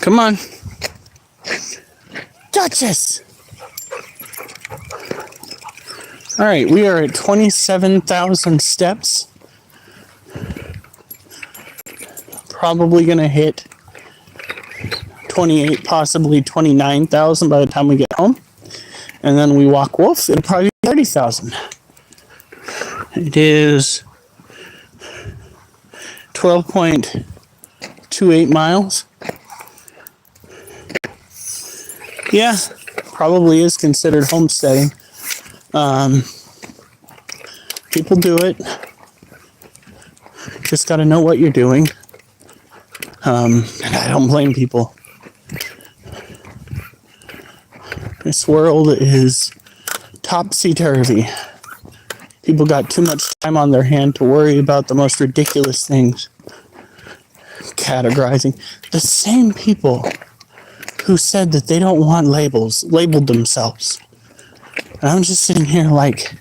Come on. Duchess! Alright, we are at 27,000 steps. Probably gonna hit 28, possibly 29,000 by the time we get home. and then we walk wolf, it'll probably be 30,000. It is 12.28 miles. Yeah, probably is considered homesteading. People do it. Just got to know what you're doing. And I don't blame people. This world is topsy-turvy. People got too much time on their hand to worry about the most ridiculous things. Categorizing. The same people who said that they don't want labels labeled themselves. And I'm just sitting here like,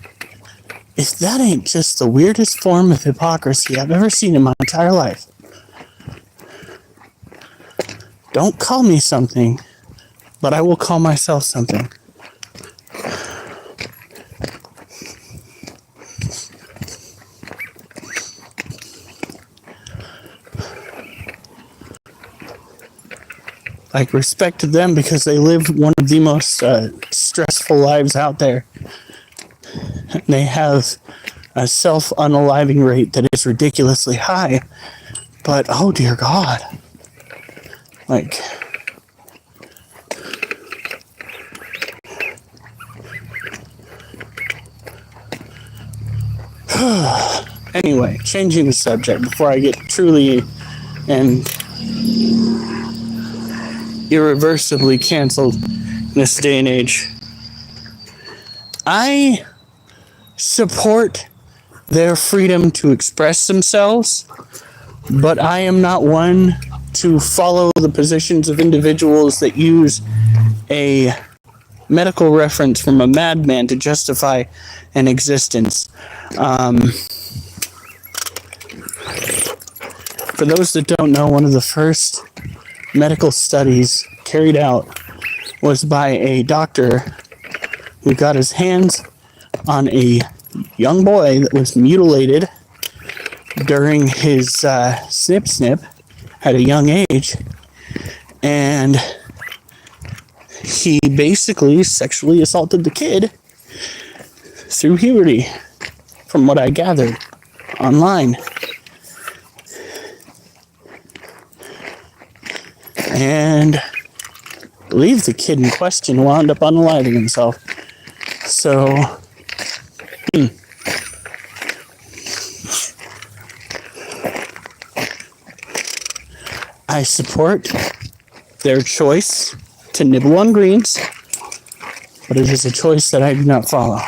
if that ain't just the weirdest form of hypocrisy I've ever seen in my entire life. Don't call me something, but I will call myself something. Like, respect to them because they live one of the most stressful lives out there. They have a self-unaliving rate that is ridiculously high. But, oh dear God. Like, anyway, changing the subject before I get truly and irreversibly canceled in this day and age. I support their freedom to express themselves, but I am not one to follow the positions of individuals that use a medical reference from a madman to justify an existence. For those that don't know, one of the first medical studies carried out was by a doctor who got his hands on a young boy that was mutilated during his snip at a young age, and he basically sexually assaulted the kid through puberty, from what I gathered online. And I believe the kid in question wound up unaliving himself. So, I support their choice to nibble on greens, but it is a choice that I do not follow.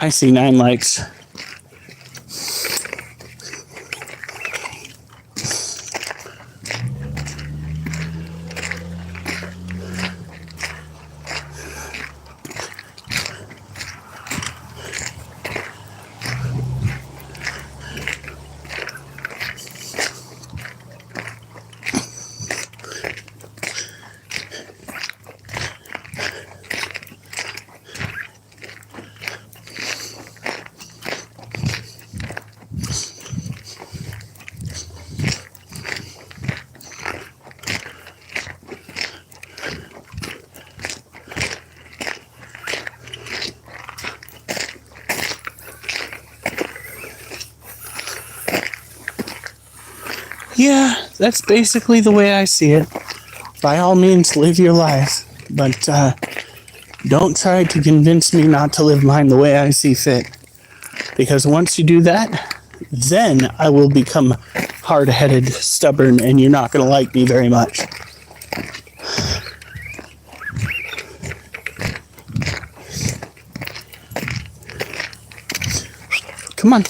I see 9 likes. Yeah, that's basically the way I see it. By all means, live your life, but don't try to convince me not to live mine the way I see fit. Because once you do that, then I will become hard-headed, stubborn, and you're not going to like me very much. Come on.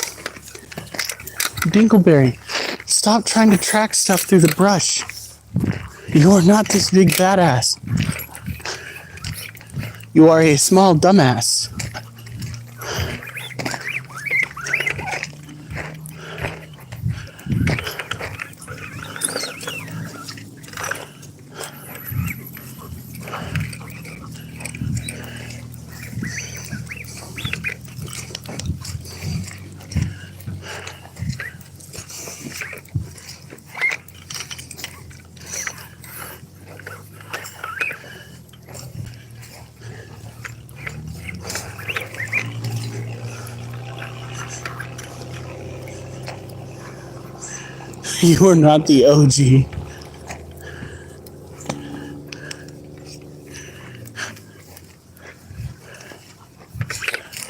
Dinkleberry. Stop trying to track stuff through the brush. You are not this big badass. You are a small dumbass. You are not the OG.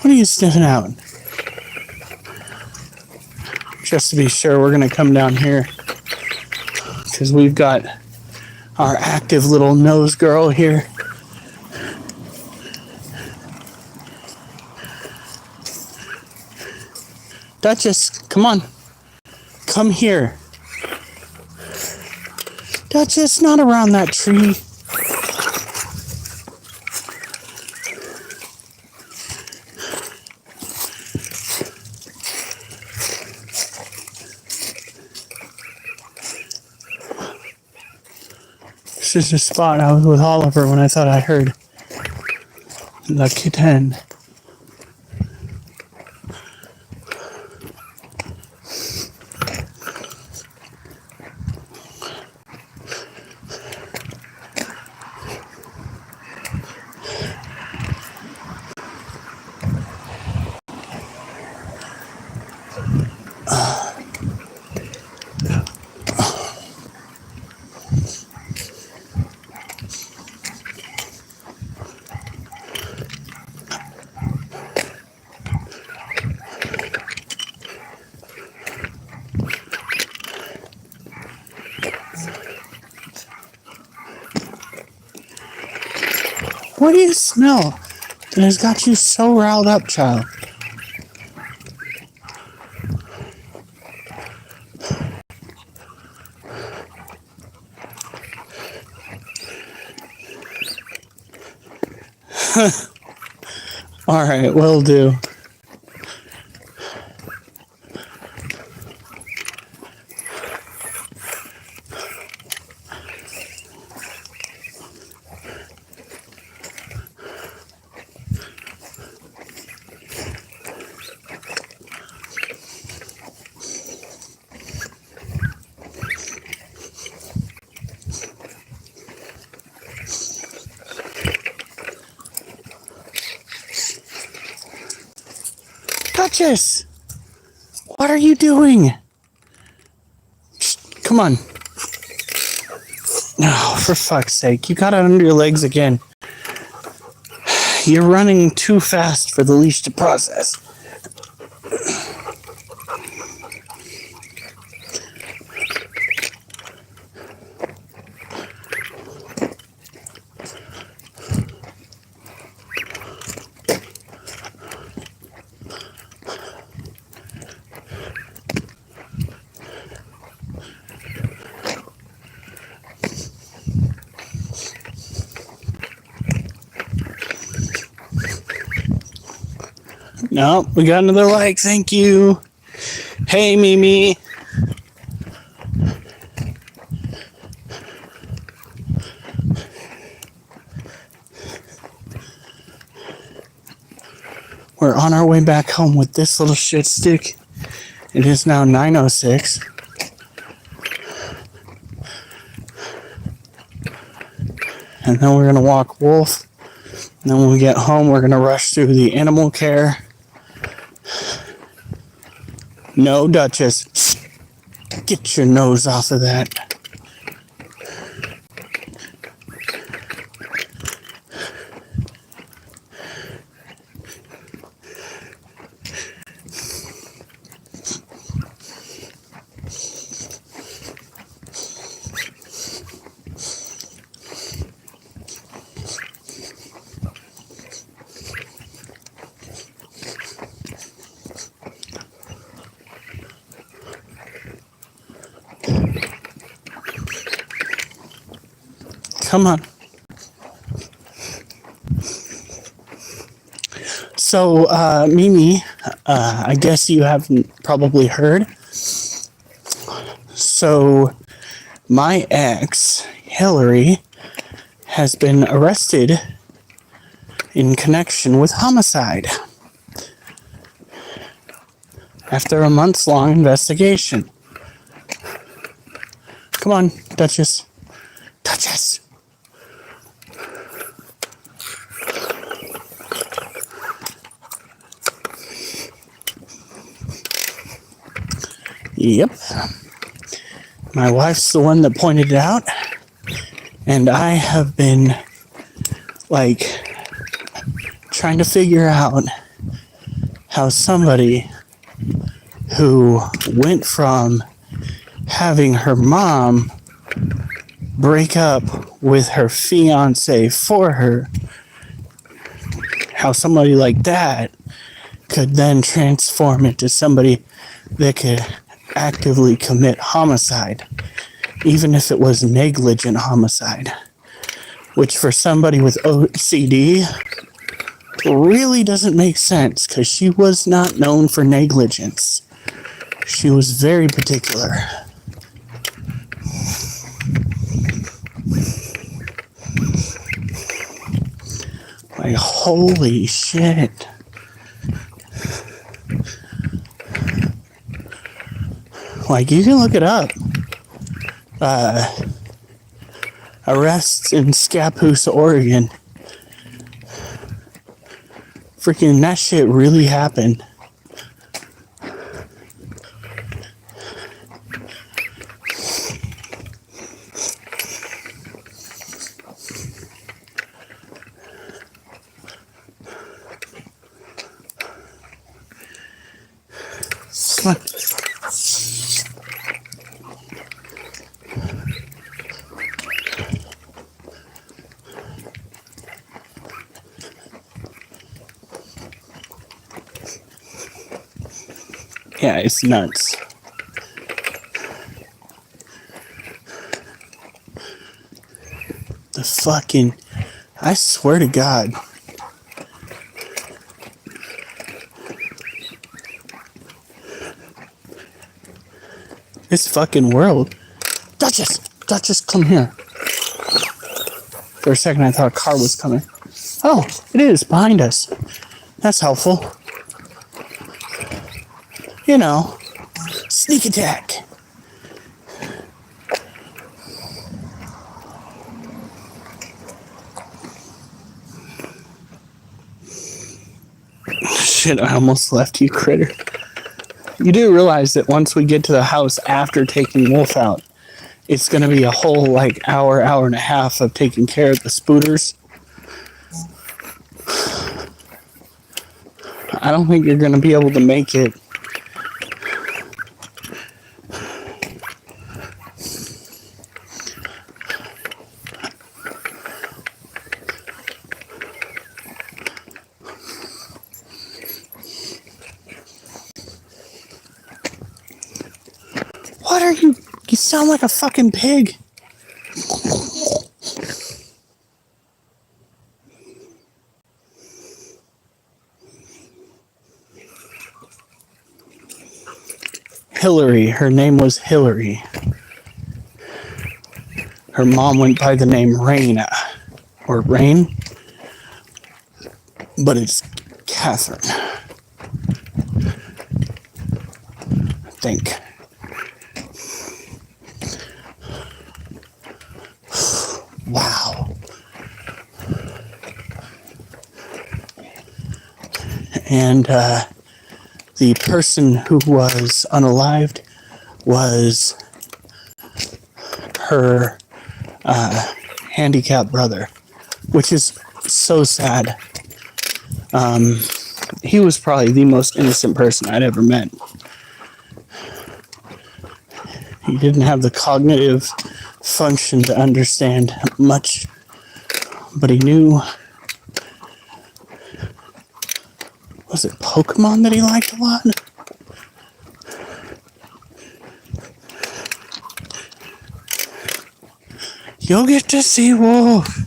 What are you sniffing out? Just to be sure, we're going to come down here because we've got our active little nose girl here. Duchess, come on. Come here. Duchess, not around that tree. This is the spot I was with Oliver when I thought I heard the kitten. What do you smell that has got you so riled up, child? All right, will do. Duchess! What are you doing? Come on. No, for fuck's sake. You got it under your legs again. You're running too fast for the leash to process. No, we got another like, thank you. Hey, Mimi. We're on our way back home with this little shit stick. It is now 9:06. And then we're gonna walk Wolf. And then when we get home, we're gonna rush through the animal care. No, Duchess. Get your nose off of that. Come on. So, Mimi, I guess you haven't probably heard. So, my ex, Hillary, has been arrested in connection with homicide after a months-long investigation. Come on, Duchess. Duchess! Yep. My wife's the one that pointed it out, and I have been like trying to figure out how somebody who went from having her mom break up with her fiance for her, how somebody like that could then transform into somebody that could actively commit homicide, even if it was negligent homicide, which for somebody with OCD really doesn't make sense because she was not known for negligence. She was very particular. Like, holy shit. Like, you can look it up. Arrests in Scappoose, Oregon. Freaking that shit really happened. Come on. Yeah, it's nuts. The fucking... I swear to God. This fucking world. Duchess! Duchess, come here. For a second I thought a car was coming. Oh, it is, behind us. That's helpful. You know, sneak attack. Shit, I almost left you, critter. You do realize that once we get to the house after taking Wolf out, it's going to be a whole, like, hour and a half of taking care of the spooters. I don't think you're going to be able to make it. What are you? You sound like a fucking pig. Hillary. Her name was Hillary. Her mom went by the name Raina. Or Rain. But it's Catherine. I think. Wow. And the person who was unalived was her handicapped brother, which is so sad. He was probably the most innocent person I'd ever met. He didn't have the cognitive function to understand much, but he knew. Was it Pokemon that he liked a lot? You'll get to see Wolf.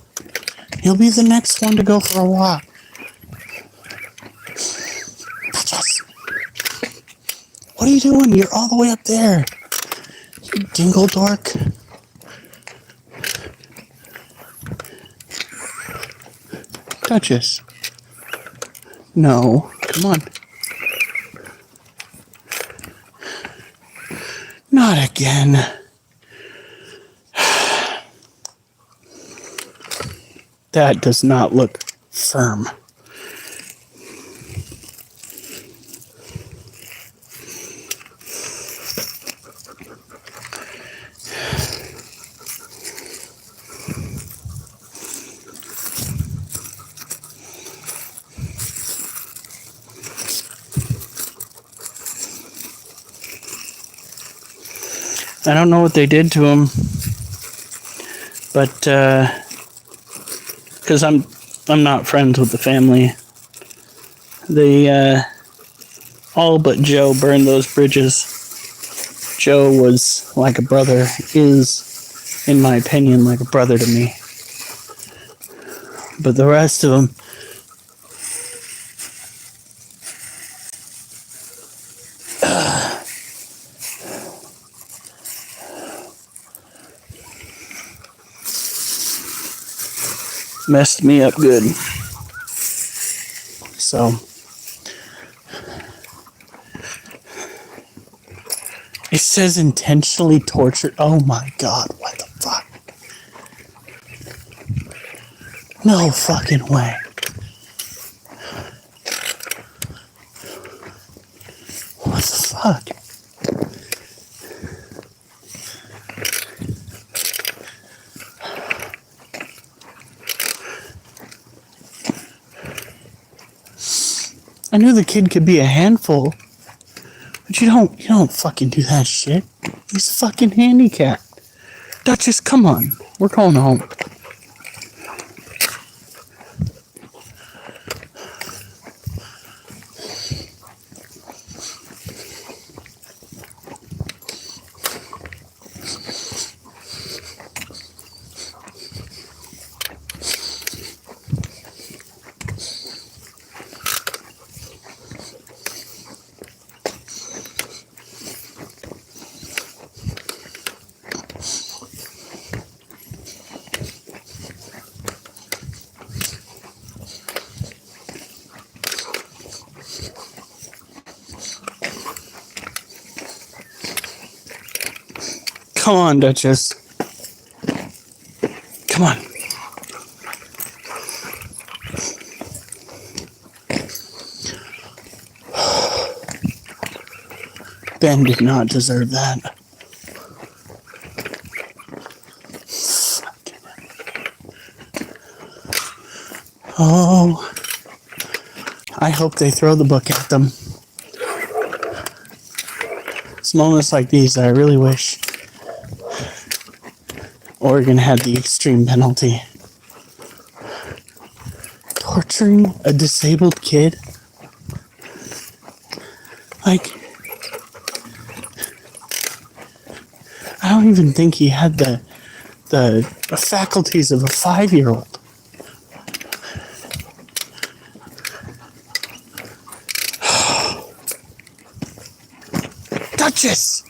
He'll be the next one to go for a walk. Bitches. What are you doing? You're all the way up there. You dingle dork. Duchess. No. Come on. Not again. That does not look firm. I don't know what they did to him, but because I'm not friends with the family. They all but Joe burned those bridges. Joe was like a brother, is, in my opinion, like a brother to me. But the rest of them, messed me up good. So, it says intentionally tortured. Oh my god, what the fuck? No fucking way. What the fuck? I knew the kid could be a handful, but you don't fucking do that shit. He's fucking handicapped. Duchess, come on. We're going home. Come on, Duchess. Come on. Ben did not deserve that. Oh, I hope they throw the book at them. It's moments like these that I really wish Oregon had the extreme penalty. Torturing a disabled kid? Like, I don't even think he had the faculties of a 5-year-old. Duchess!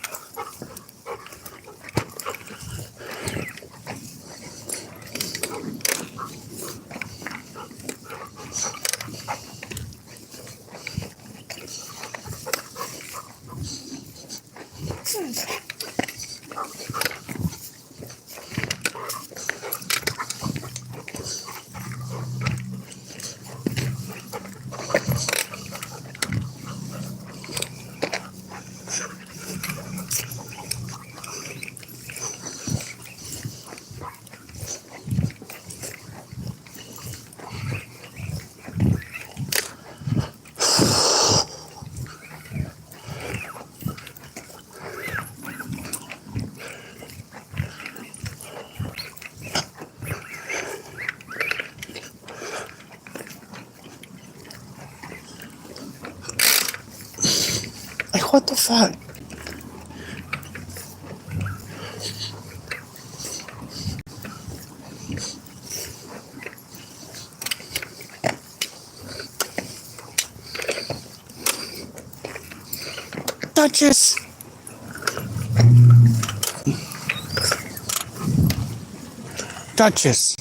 Like, what the fuck? Duchess! Duchess!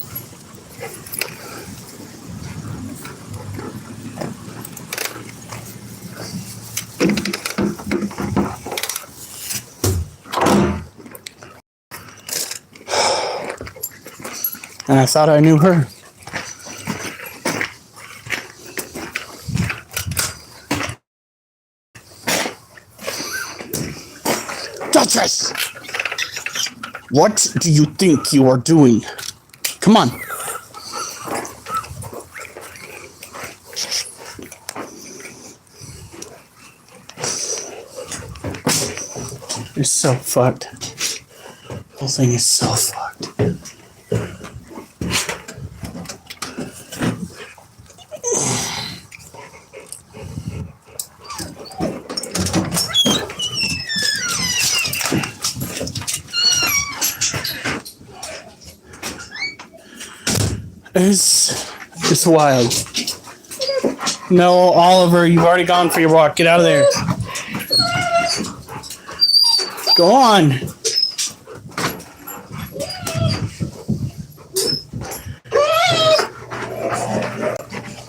And I thought I knew her. Duchess! What do you think you are doing? Come on. You're so fucked. whole thing is so fucked. It's wild. No, Oliver, you've already gone for your walk. Get out of there. Go on.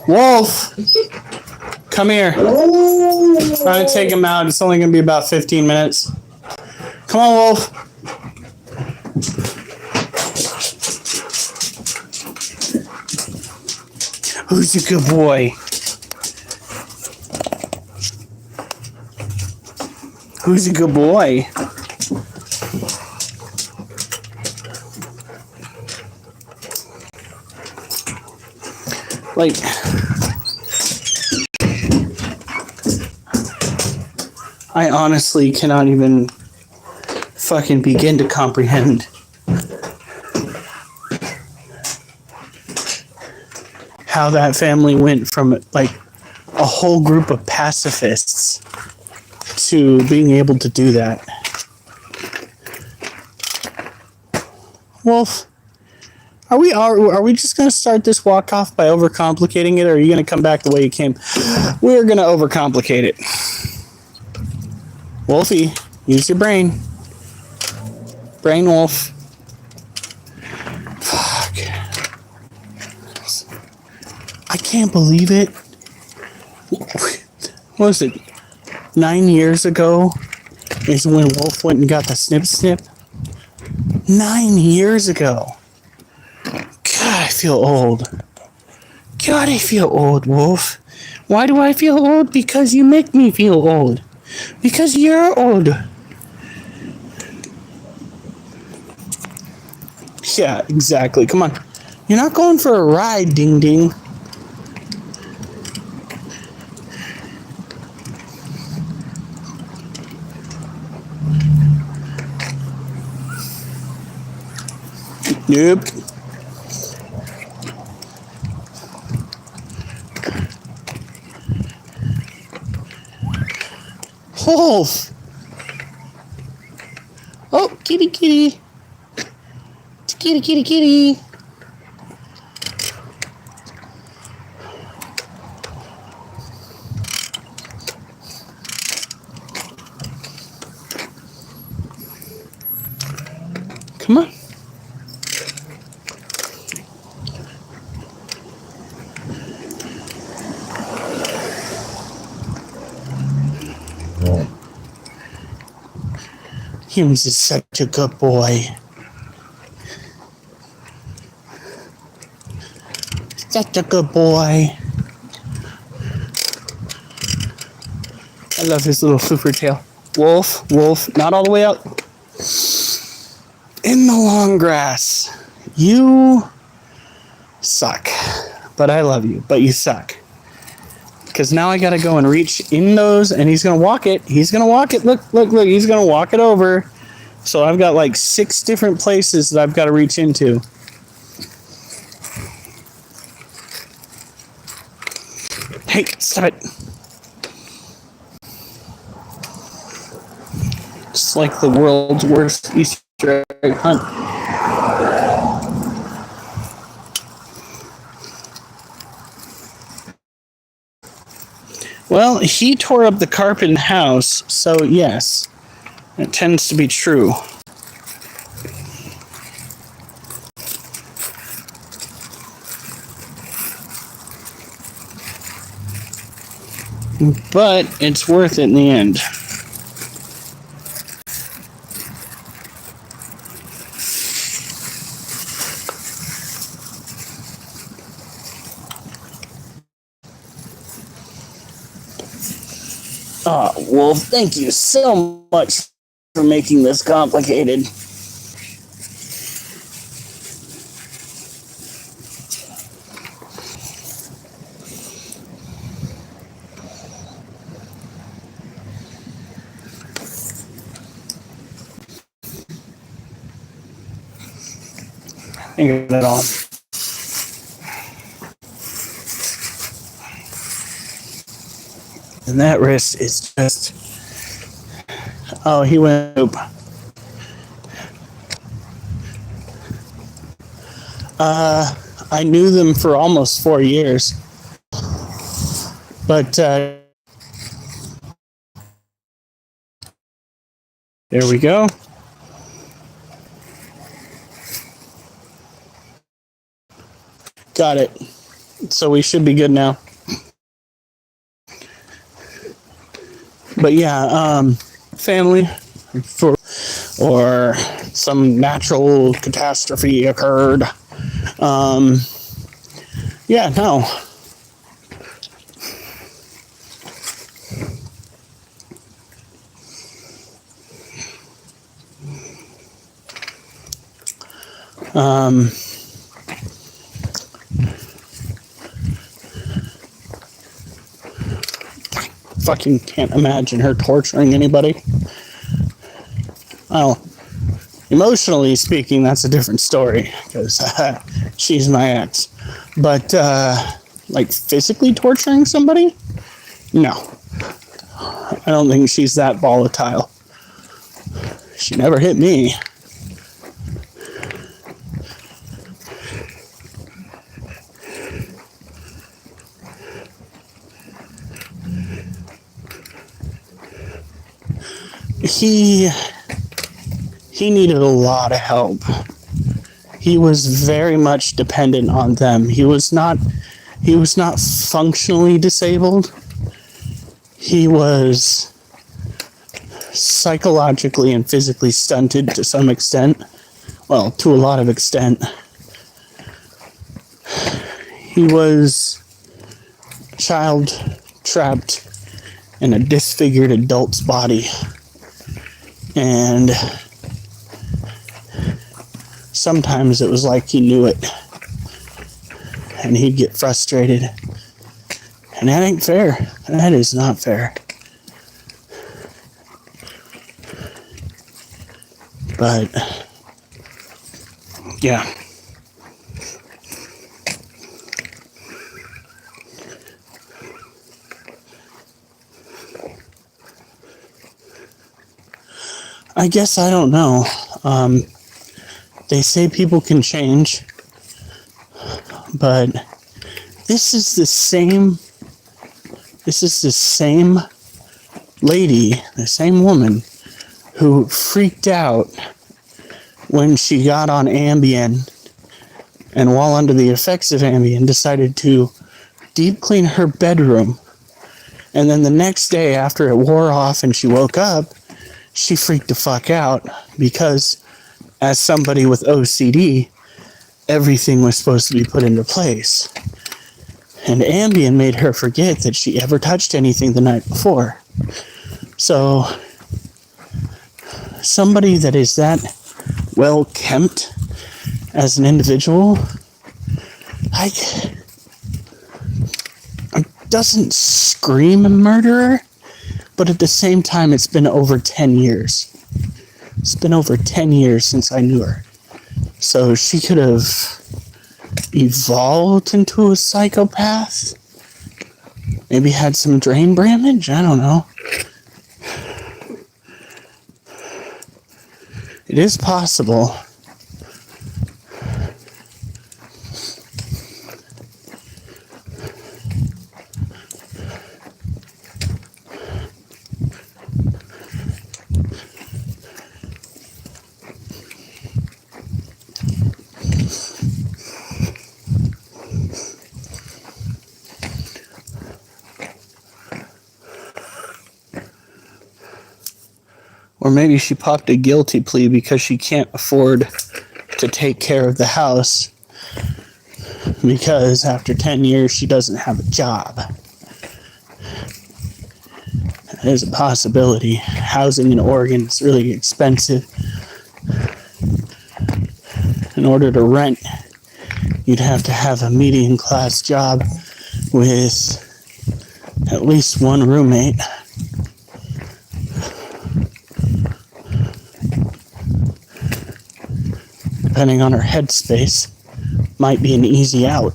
Wolf, come here. I'm trying to take him out. It's only going to be about 15 minutes. Come on, Wolf. Who's a good boy? Who's a good boy? Like, I honestly cannot even fucking begin to comprehend how that family went from like a whole group of pacifists to being able to do that. Wolf, are we just gonna start this walk off by overcomplicating it, or are you gonna come back the way you came? We're gonna overcomplicate it. Wolfie, use your brain. Brain Wolf. Fuck. I can't believe it. What was it? 9 years ago is when Wolf went and got the snip snip. 9 years ago. God, I feel old. God, I feel old, Wolf. Why do I feel old? Because you make me feel old. Because you're old. Yeah, exactly. Come on. You're not going for a ride, ding ding. Nope. Wolf. Oh, kitty, kitty. It's kitty, kitty, kitty. Come on. Hughes is such a good boy. Such a good boy. I love his little flooper tail. Wolf, Wolf, not all the way out. In the long grass. You suck. But I love you. But you suck. Because now I gotta go and reach in those, and he's gonna walk it. He's gonna walk it. Look, look, look. He's gonna walk it over. So I've got like 6 different places that I've got to reach into. Hey, stop it. It's like the world's worst Easter egg hunt. Well, he tore up the carpet in the house, so yes, it tends to be true. But it's worth it in the end. Oh, Wolf, thank you so much for making this complicated. ain't got it on. And that wrist is just... Oh, he went poop. I knew them for almost 4 years. But, there we go. Got it. So we should be good now. But yeah, family or some natural catastrophe occurred. Yeah, no. Fucking can't imagine her torturing anybody. Well, emotionally speaking, that's a different story because she's my ex. But like physically torturing somebody? No. I don't think she's that volatile. She never hit me. He needed a lot of help. He was very much dependent on them. He was not functionally disabled. He was psychologically and physically stunted to some extent. Well, to a lot of extent. He was a child trapped in a disfigured adult's body. And sometimes it was like he knew it. And he'd get frustrated. And that ain't fair. That is not fair. But, yeah. I guess I don't know. They say people can change, but this is the same lady, the same woman who freaked out when she got on Ambien and while under the effects of Ambien decided to deep clean her bedroom. And then the next day after it wore off and she woke up, she freaked the fuck out because as somebody with OCD, everything was supposed to be put into place. And Ambien made her forget that she ever touched anything the night before. So, somebody that is that well kempt as an individual, it doesn't scream murderer, but at the same time, it's been over 10 years. It's been over 10 years since I knew her. So she could have evolved into a psychopath. Maybe had some brain damage. I don't know. It is possible. Or maybe she popped a guilty plea because she can't afford to take care of the house because after 10 years she doesn't have a job. That is a possibility. Housing in Oregon is really expensive. In order to rent, you'd have to have a median class job with at least one roommate. depending on her headspace, might be an easy out.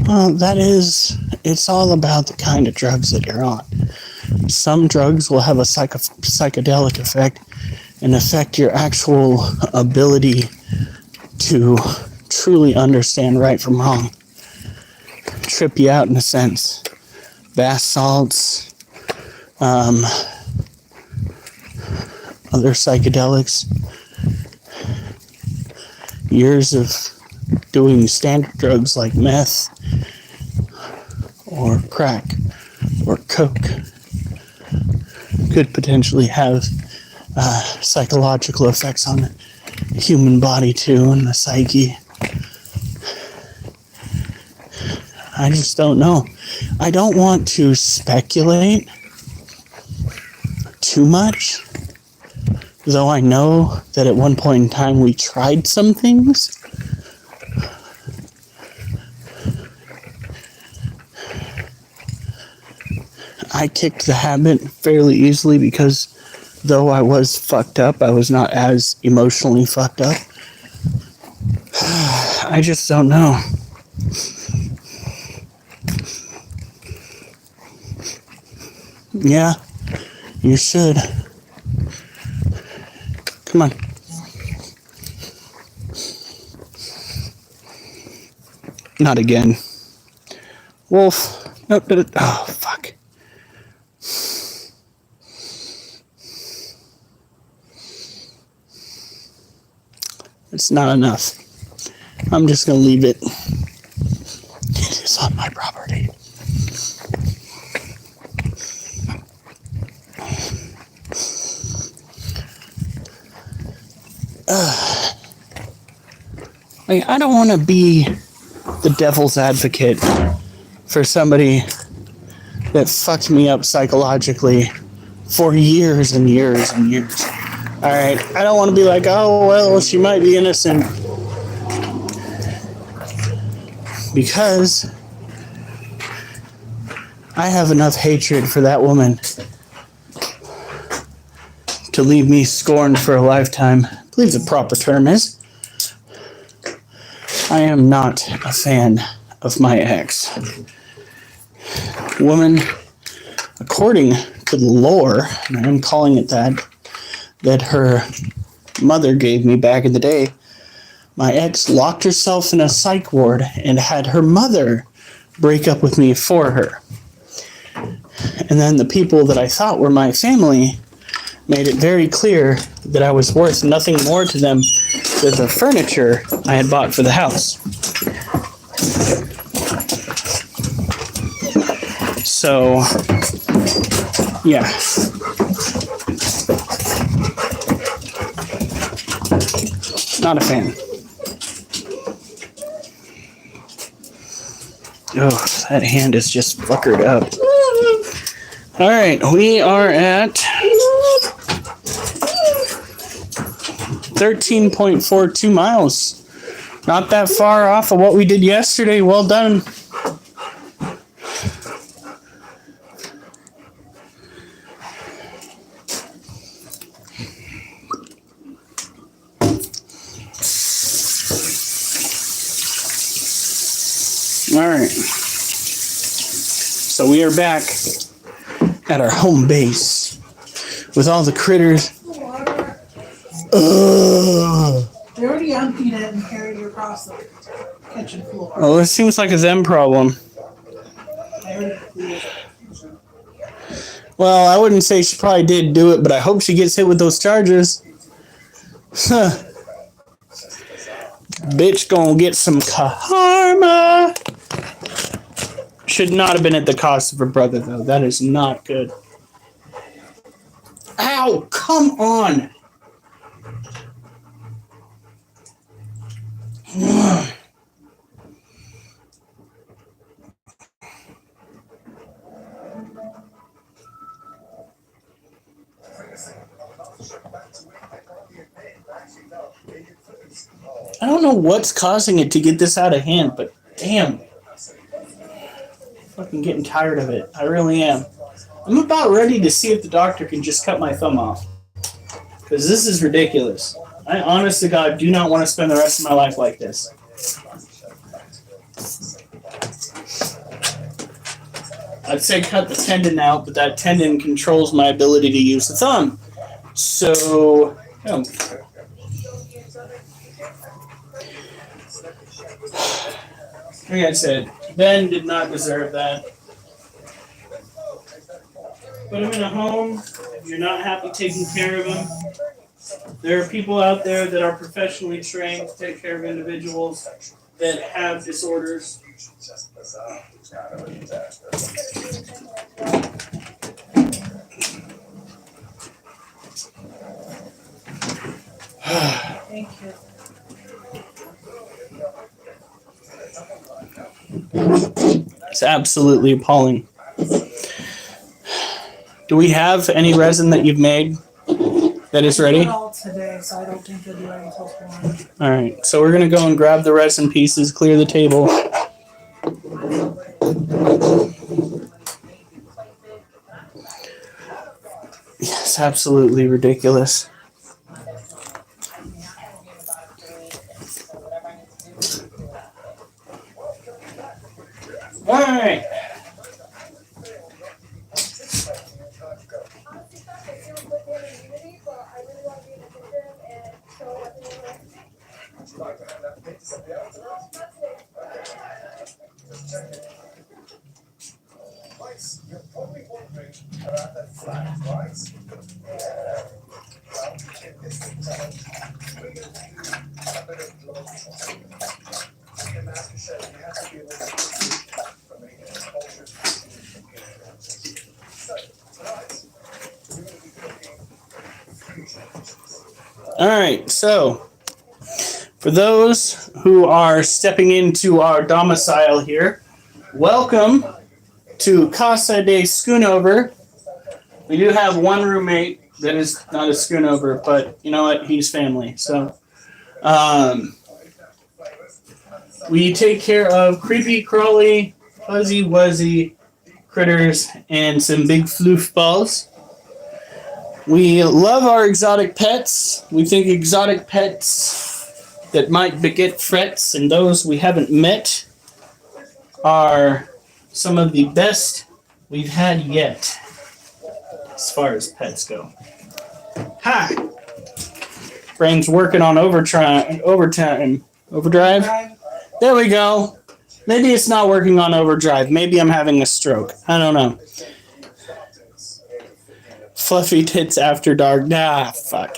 Well, it's all about the kind of drugs that you're on. Some drugs will have a psychedelic effect and affect your actual ability to truly understand right from wrong. Trip you out in a sense. Bath salts, other psychedelics, years of doing standard drugs like meth or crack or coke could potentially have psychological effects on the human body too and the psyche. I just don't know. I don't want to speculate too much, though I know that at one point in time we tried some things. I kicked the habit fairly easily because though I was fucked up, I was not as emotionally fucked up. I just don't know. Yeah, you should. Come on. Not again. Wolf. Nope. Oh, fuck. It's not enough. I'm just going to leave it. It is on my property. I don't want to be the devil's advocate for somebody that fucked me up psychologically for years and years and years. Alright, I don't want to be like, oh, well, she might be innocent. Because I have enough hatred for that woman to leave me scorned for a lifetime. I believe the proper term is. I am not a fan of my ex. Woman, according to the lore, and I'm calling it that her mother gave me back in the day, my ex locked herself in a psych ward and had her mother break up with me for her. And then the people that I thought were my family made it very clear that I was worth nothing more to them than the furniture I had bought for the house. So, yeah. Not a fan. Oh, that hand is just fuckered up. All right, we are at 13.42 miles. Not that far off of what we did yesterday. Well done. All right. So we are back at our home base with all the critters. They already emptied it and carried it across the kitchen floor. Oh, it seems like a them problem. Well, I wouldn't say she probably did do it, but I hope she gets hit with those charges. Bitch gonna get some karma. Should not have been at the cost of her brother, though. That is not good. Ow! Come on! I don't know what's causing it to get this out of hand, but Damn. Fucking getting tired of it. I really am. I'm about ready to see if the doctor can just cut my thumb off. Because this is ridiculous. I honest to God do not want to spend the rest of my life like this. I'd say cut the tendon out, but that tendon controls my ability to use the thumb. So, like I said, Ben did not deserve that. Put him in a home. If you're not happy taking care of him, there are people out there that are professionally trained to take care of individuals that have disorders. Thank you. It's absolutely appalling. Do we have any resin that you've made that is ready? Not all today, so I don't think they'll be ready until tomorrow. All right, so we're gonna go and grab the resin pieces, clear the table. It's absolutely ridiculous. All right. You're probably wondering about that flat, right? Well, in this challenge, we're going to do a bit of blood tracking. Your master chef, you have to be able to from making a culture. So, tonight, we're going to be cooking fusion dishes. All right, so for those who are stepping into our domicile here, welcome to Casa de Schoonover. We do have one roommate that is not a schoonover, but you know what? He's family. So we take care of creepy, crawly, fuzzy, wuzzy critters and some big floof balls. We love our exotic pets. We think exotic pets that might beget frets and those we haven't met are some of the best we've had yet as far as pets go. Ha! Brain's working on overdrive. There we go. Maybe it's not working on overdrive. Maybe I'm having a stroke. I don't know. Fluffy tits after dark. Ah, fuck.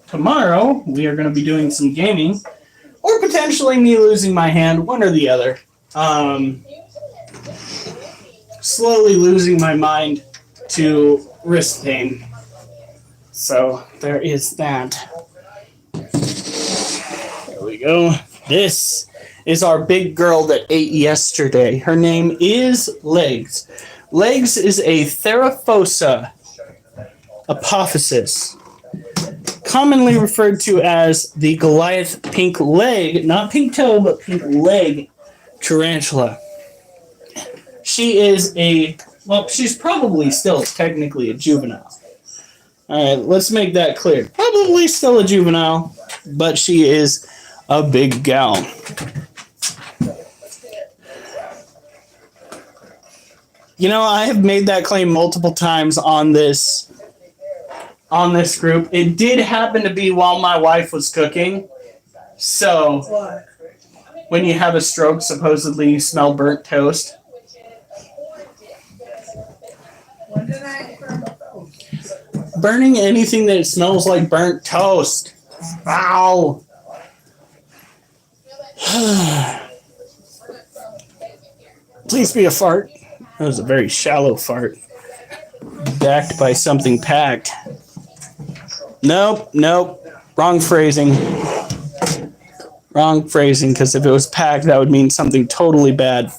Tomorrow we are going to be doing some gaming, or potentially me losing my hand, one or the other. Slowly losing my mind to wrist pain. So there is that. There we go. This is our big girl that ate yesterday. Her name is Legs. Legs is a Theraphosa apophysis, commonly referred to as the Goliath pink leg, not pink toe, but pink leg tarantula. She is she's probably still technically a juvenile. All right, let's make that clear. Probably still a juvenile, but she is a big gal. You know, I have made that claim multiple times on this group. It did happen to be while my wife was cooking. So, What? when you have a stroke, supposedly you smell burnt toast. When did I burn those? Burning anything that smells like burnt toast. Ow. Please be a fart. That was a very shallow fart. Backed by something packed. Nope. Wrong phrasing. Wrong phrasing, because if it was packed, that would mean something totally bad.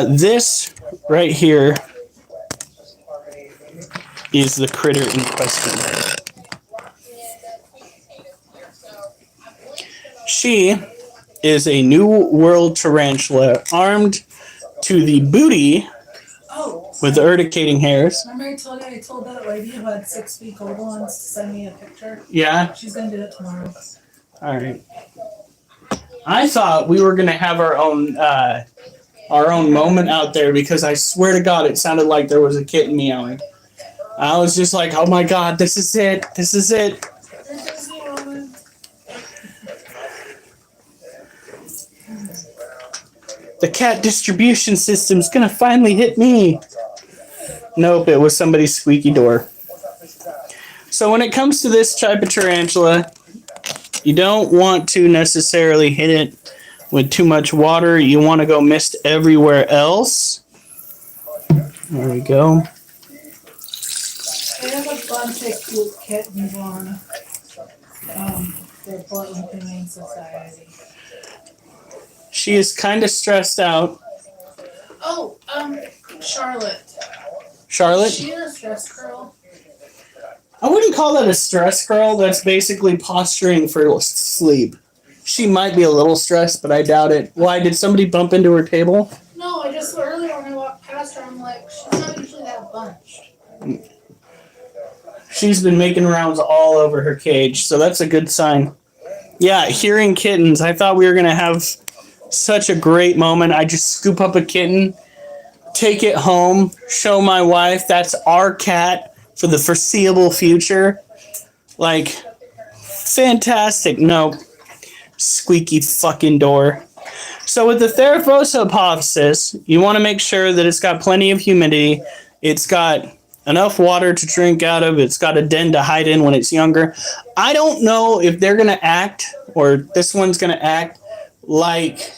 This right here is the critter in question. She is a New World tarantula armed to the booty Oh, with urticating hairs. remember I told that lady who had 6-week-old ones to send me a picture? Yeah? She's gonna do it tomorrow. Alright. I thought we were going to have our own moment out there because I swear to God it sounded like there was a kitten meowing. I was just like, oh my God, this is it. This is it. The cat distribution system's gonna finally hit me. Nope, it was somebody's squeaky door. So when it comes to this type of tarantula, you don't want to necessarily hit it with too much water. You want to go mist everywhere else. There we go. I have a bunch of cute kittens on the Portland Humane Society. She is kind of stressed out. Oh, Charlotte. Charlotte? Is she a stress girl? I wouldn't call that a stress girl. That's basically posturing for sleep. She might be a little stressed, but I doubt it. Why? Did somebody bump into her table? No, I just earlier when I walked past her, I'm like, she's not usually that bunched. She's been making rounds all over her cage, so that's a good sign. Yeah, hearing kittens. I thought we were going to have such a great moment. I just scoop up a kitten, take it home, show my wife that's our cat for the foreseeable future. Like, fantastic. No, squeaky fucking door. So with the Theraphosa hypothesis, you want to make sure that it's got plenty of humidity. It's got enough water to drink out of. It's got a den to hide in when it's younger. I don't know if they're going to act, or this one's going to act like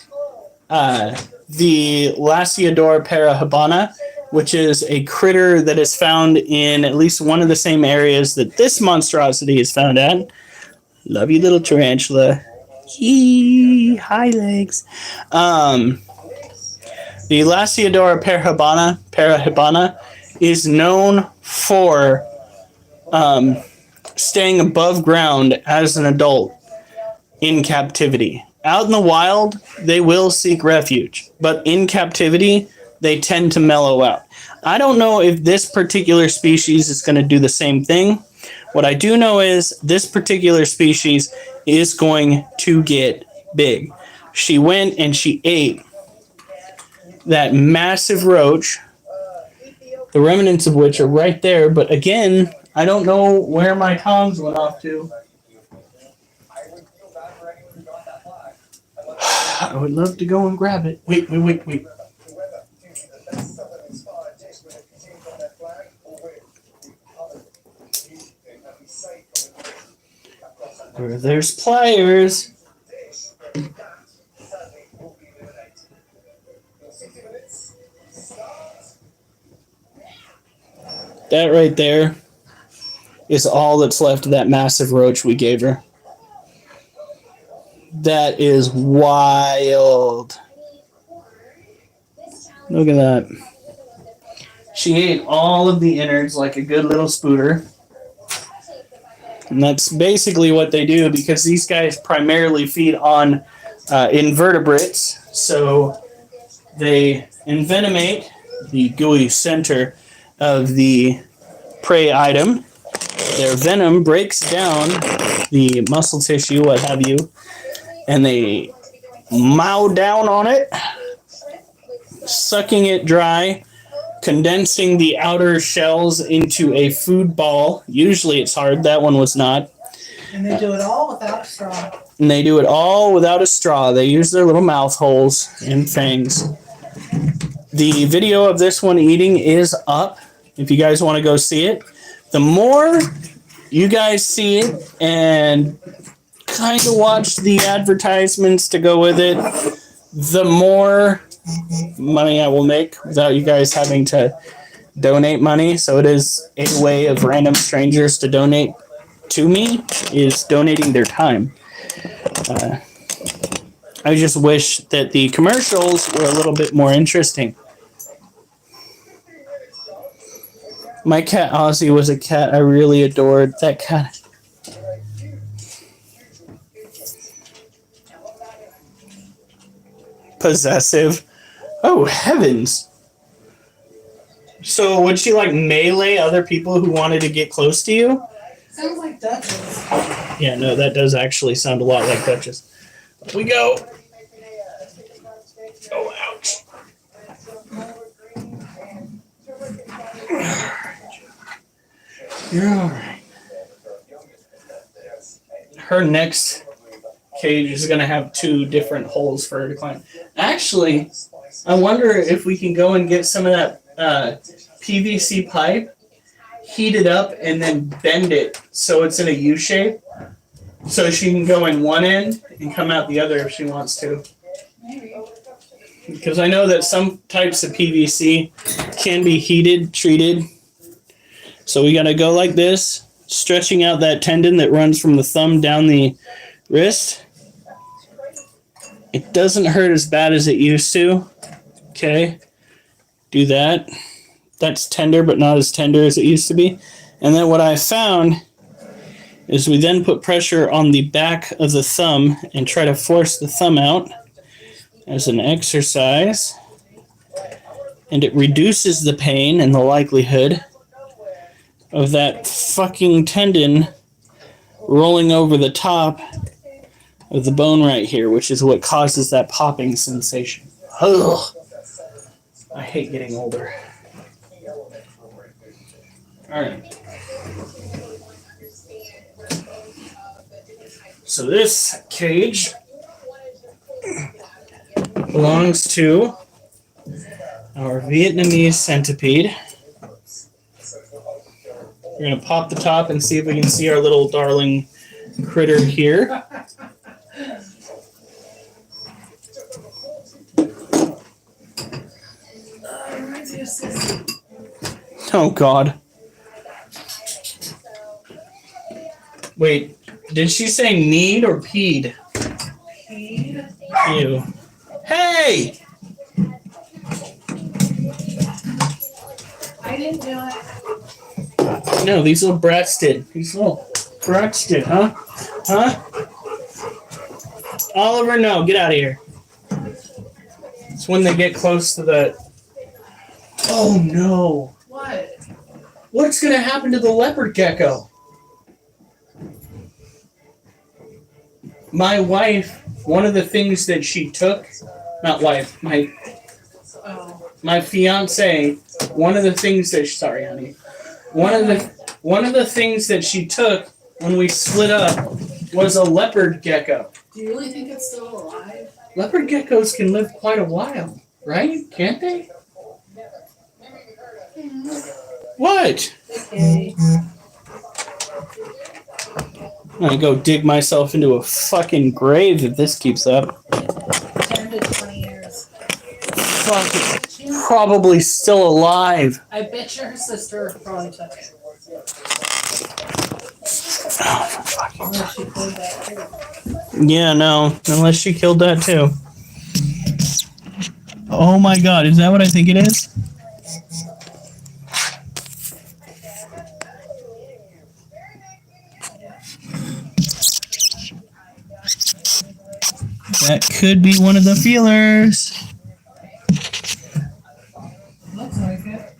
the Lasiodora parahabana, which is a critter that is found in at least one of the same areas that this monstrosity is found at. Love you, little tarantula. Yee, high legs. The Lasiodora parahabana is known for staying above ground as an adult in captivity. Out in the wild, they will seek refuge, but in captivity, they tend to mellow out. I don't know if this particular species is going to do the same thing. What I do know is this particular species is going to get big. She went and she ate that massive roach, the remnants of which are right there, but again, I don't know where my tongs went off to. I would love to go and grab it. Wait. Where there's pliers. That right there is all that's left of that massive roach we gave her. That is wild. Look at that. She ate all of the innards like a good little spooter. And that's basically what they do, because these guys primarily feed on invertebrates. So they envenomate the gooey center of the prey item. Their venom breaks down the muscle tissue, what have you, and they mow down on it, sucking it dry, condensing the outer shells into a food ball. Usually it's hard. That one was not. And they do it all without a straw. And they do it all without a straw. They use their little mouth holes and fangs. The video of this one eating is up if you guys want to go see it. The more you guys see it and kind of watch the advertisements to go with it, the more money I will make without you guys having to donate money. So it is a way of random strangers to donate to me, is donating their time. I just wish that the commercials were a little bit more interesting. My cat Ozzy was a cat I really adored. That cat. Possessive. Oh, heavens. So would she like melee other people who wanted to get close to you? Sounds like Duchess. Yeah, no, that does actually sound a lot like Duchess. Up we go. Oh, ouch. You're alright. Her next cage is going to have 2 different holes for her to climb. Actually, I wonder if we can go and get some of that PVC pipe, heat it up, and then bend it so it's in a U shape. So she can go in one end and come out the other if she wants to. Maybe. Because I know that some types of PVC can be heated, treated. So we got to go like this, stretching out that tendon that runs from the thumb down the wrist. It doesn't hurt as bad as it used to. Okay. Do that. That's tender, but not as tender as it used to be. And then what I found is we then put pressure on the back of the thumb and try to force the thumb out as an exercise. And it reduces the pain and the likelihood of that fucking tendon rolling over the top of the bone right here, which is what causes that popping sensation. Ugh. I hate getting older. Alright. So this cage belongs to our Vietnamese centipede. We're going to pop the top and see if we can see our little darling critter here. Oh, God. Wait, did she say need or peed? Peed. Ew. Hey! I didn't do it. No, these little brats did. These little brats did, huh? Huh? Oliver, no, get out of here. It's when they get close to the... Oh, no. What? What's going to happen to the leopard gecko? My wife, one of the things that she took... Not wife, my fiance, one of the things that... Sorry, honey. One of the things that she took when we split up was a leopard gecko. Do you really think it's still alive? Leopard geckos can live quite a while, right? Can't they? What? Okay. I'm gonna go dig myself into a fucking grave if this keeps up. 10 to 20 years. Fuck, it's probably still alive. I bet you her sister probably took it. Oh, for fucking Unless she killed that too. Yeah, no. Unless she killed that too. Oh my god, is that what I think it is? That could be one of the feelers. Looks like it.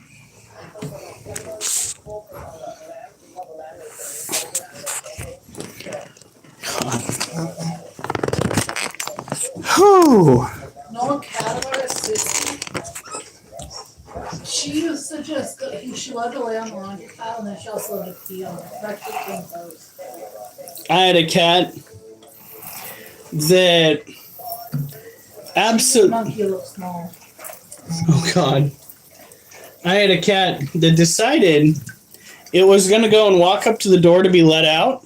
Whew. No Catalyst assistant. She used to just go, she loved to lay on the laundry pile and then she also loved to pee on the practically clean clothes. I had a cat that absolutely... Monkey looks small. Oh, God. I had a cat that decided it was going to go and walk up to the door to be let out.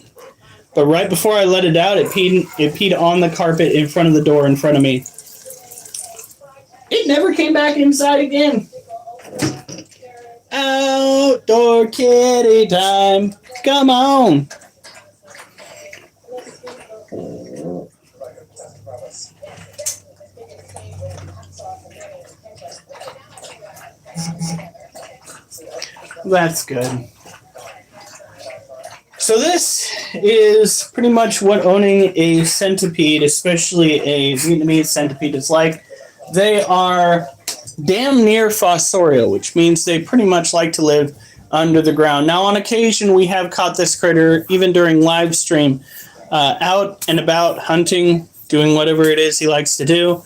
But right before I let it out, it peed on the carpet in front of the door in front of me. It never came back inside again. Outdoor kitty time. Come on. That's good. So this is pretty much what owning a centipede, especially a Vietnamese centipede, is like. They are damn near fossorial, which means they pretty much like to live under the ground. Now, on occasion, we have caught this critter, even during live stream, out and about hunting, doing whatever it is he likes to do.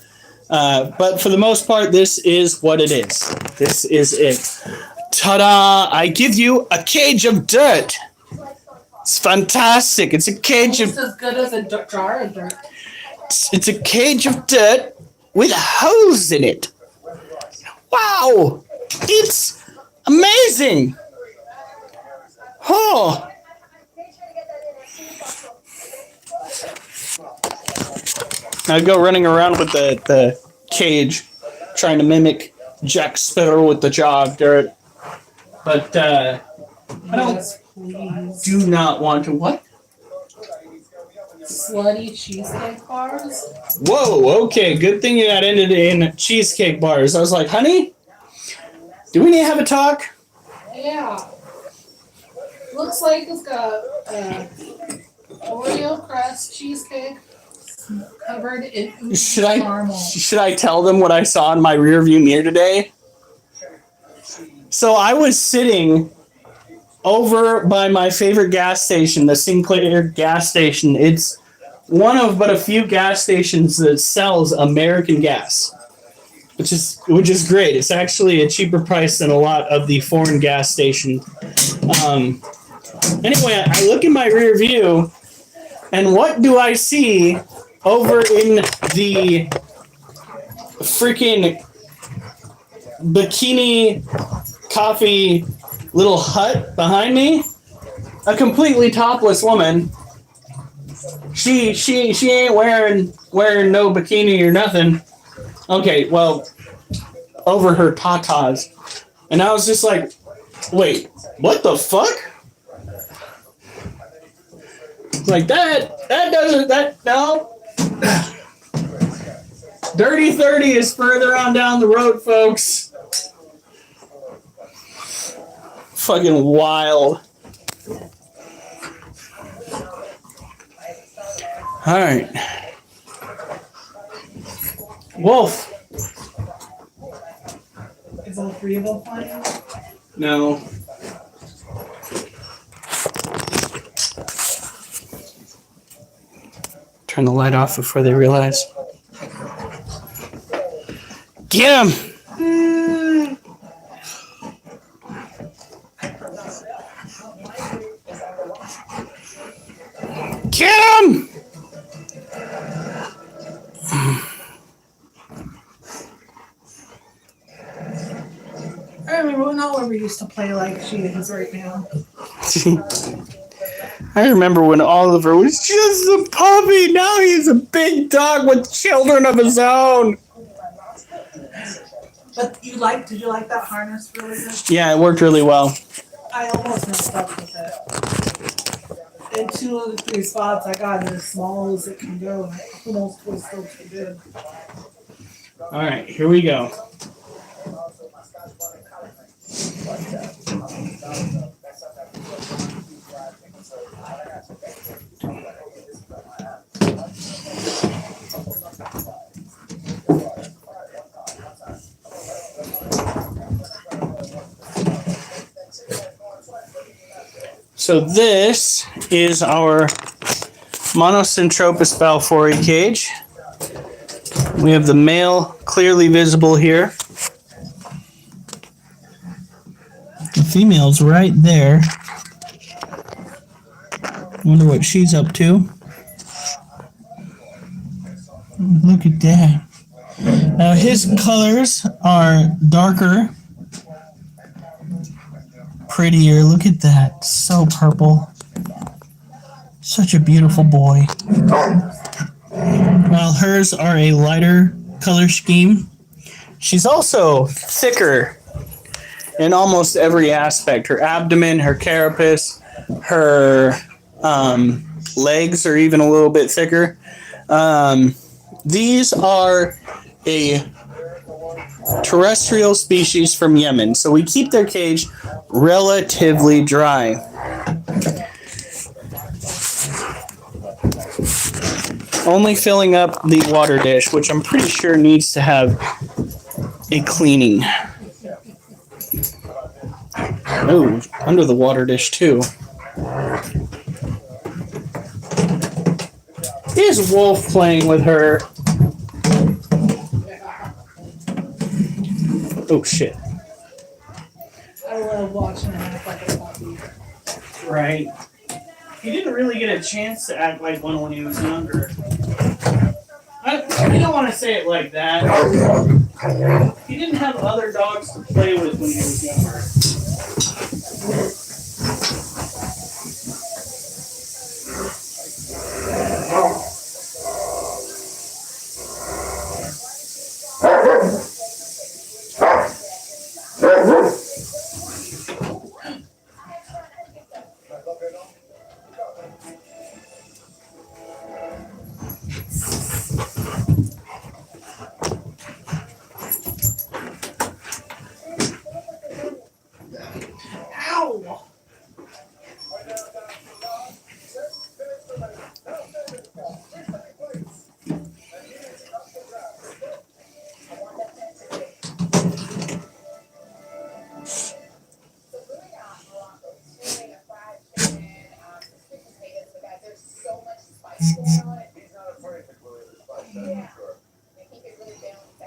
But for the most part, this is what it is. This is it. Ta-da! I give you a cage of dirt. It's fantastic. It's a cage of... Almost as good as a jar of dirt. It's a cage of dirt with holes in it. Wow! It's amazing! Oh! I'd go running around with the cage, trying to mimic Jack Sparrow with the jar of dirt. But, I don't... Yes, please. Do not want to... What? Slutty cheesecake bars. Whoa, okay. Good thing you got ended in cheesecake bars. I was like, honey, do we need to have a talk? Yeah. Looks like it's got Oreo crust cheesecake covered in oozy caramel. Should I tell them what I saw in my rearview mirror today? So I was sitting over by my favorite gas station, the Sinclair gas station. It's one of but a few gas stations that sells American gas, which is great. It's actually a cheaper price than a lot of the foreign gas stations. Anyway, I look in my rear view, and what do I see over in the freaking bikini coffee little hut behind me? A completely topless woman. She ain't wearing no bikini or nothing. Okay, well, over her tatas. And I was just like, wait, what the fuck? Like no. Dirty 30 is further on down the road, folks. Fucking wild. All right. Wolf. Is all three of them flying? No. Turn the light off before they realize. Get him! Get him! I remember when Oliver used to play like she is right now. I remember when Oliver was just a puppy. Now he's a big dog with children of his own. But did you like that harness really good? Yeah, it worked really well. I almost messed up with it. In 2 of the 3 spots, I got it as small as it can go, and I almost was still too good. All right, here we go. So this is our Monocentropus balfouri cage. We have the male clearly visible here. The female's right there. Wonder what she's up to. Look at that. Now his colors are darker, prettier. Look at that. So purple. Such a beautiful boy. While hers are a lighter color scheme. She's also thicker in almost every aspect. Her abdomen, her carapace, her legs are even a little bit thicker. These are a terrestrial species from Yemen. So we keep their cage relatively dry. Only filling up the water dish, which I'm pretty sure needs to have a cleaning. Oh, under the water dish too. Is Wolf playing with her? Oh shit. I love watching him act like a puppy. Right. He didn't really get a chance to act like one when he was younger. I don't want to say it like that. He didn't have other dogs to play with when he was younger. Ow!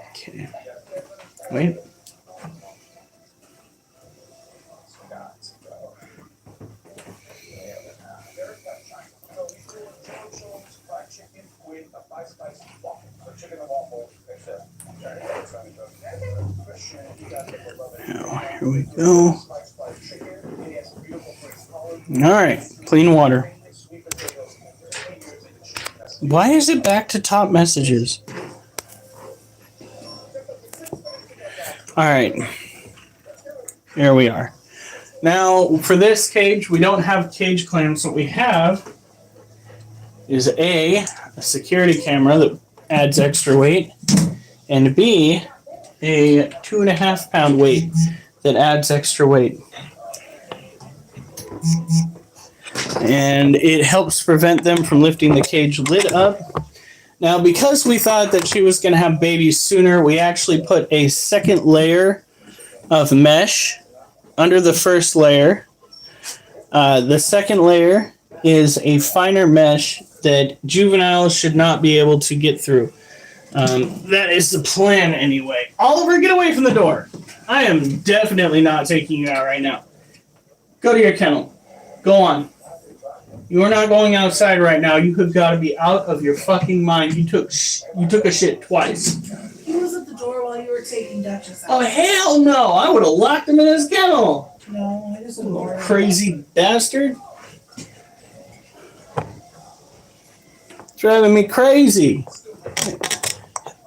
Okay. Wait. Now, here we go. Alright, clean water. Why is it back to top messages? Alright. Here we are. Now, for this cage, we don't have cage clamps. What we have is A, a security camera that adds extra weight, and B, a 2.5 pound weight that adds extra weight. And it helps prevent them from lifting the cage lid up. Now, because we thought that she was going to have babies sooner, we actually put a second layer of mesh under the first layer. The second layer is a finer mesh that juveniles should not be able to get through. That is the plan anyway. Oliver, get away from the door. I am definitely not taking you out right now. Go to your kennel. Go on. You are not going outside right now. You have got to be out of your fucking mind. You took a shit twice. He was at the door while you were taking Duchess out. Oh, hell no. I would have locked him in his kennel. No, I just ignored him. Crazy bastard. Driving me crazy.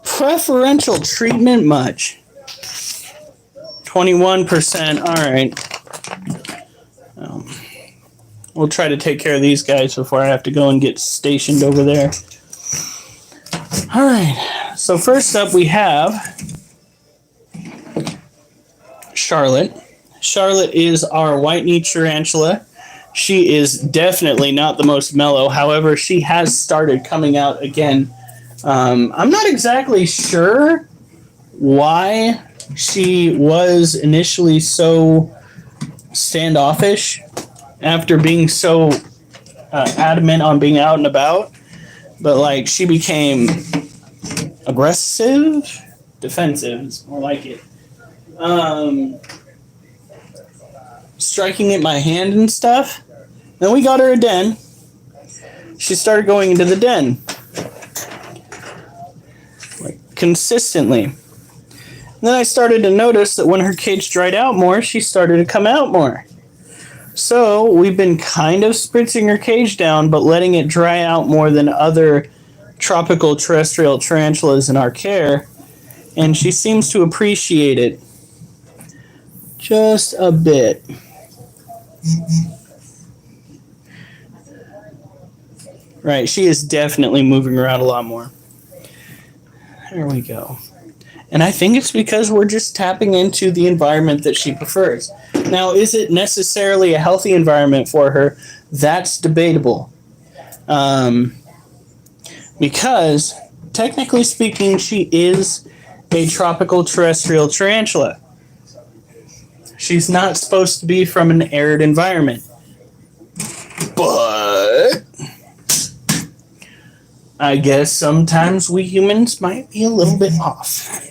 Preferential treatment much. 21%. All right. We'll try to take care of these guys before I have to go and get stationed over there. All right. So first up we have Charlotte. Charlotte is our white-kneed tarantula. She is definitely not the most mellow. However, she has started coming out again. I'm not exactly sure why she was initially so standoffish after being so adamant on being out and about. But, like, she became aggressive, defensive, is more like it. Striking at my hand and stuff. Then we got her a den. She started going into the den. Like, consistently. And then I started to notice that when her cage dried out more, she started to come out more. So we've been kind of spritzing her cage down, but letting it dry out more than other tropical terrestrial tarantulas in our care. And she seems to appreciate it. Just a bit. Right, she is definitely moving around a lot more. There we go. And I think it's because we're just tapping into the environment that she prefers. Now, is it necessarily a healthy environment for her? That's debatable. Because, technically speaking, she is a tropical terrestrial tarantula. She's not supposed to be from an arid environment. But I guess sometimes we humans might be a little bit off.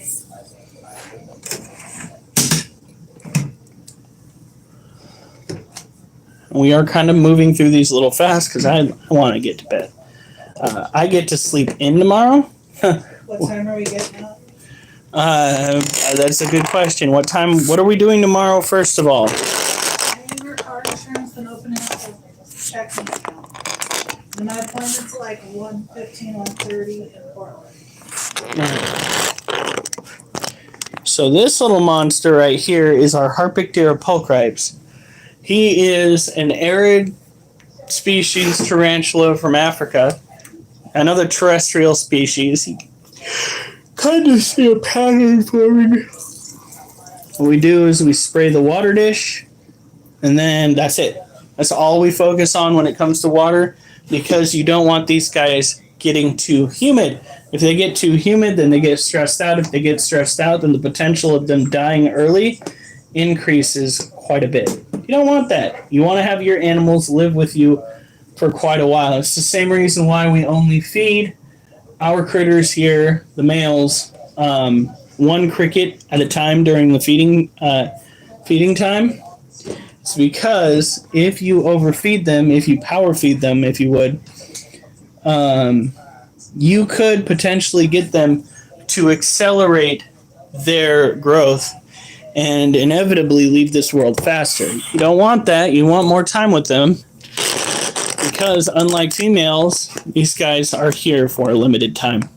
We are kind of moving through these a little fast because I want to get to bed. I get to sleep in tomorrow. What time are we getting up? That's a good question. What are we doing tomorrow, first of all? Paying your car insurance and opening up a checking account. And my appointment's like 1:15, 1:30 in Portland. So this little monster right here is our Harpictera pulchripes. He is an arid species tarantula from Africa. Another terrestrial species. You kind of see a pattern forming. What we do is we spray the water dish, and then that's it. That's all we focus on when it comes to water, because you don't want these guys getting too humid. If they get too humid, then they get stressed out. If they get stressed out, then the potential of them dying early increases quite a bit. You don't want that. You want to have your animals live with you for quite a while. It's the same reason why we only feed our critters here, the males, one cricket at a time during the feeding time. It's because if you overfeed them, if you power feed them, if you would, you could potentially get them to accelerate their growth and inevitably leave this world faster. You don't want that. You want more time with them, because unlike females, these guys are here for a limited time.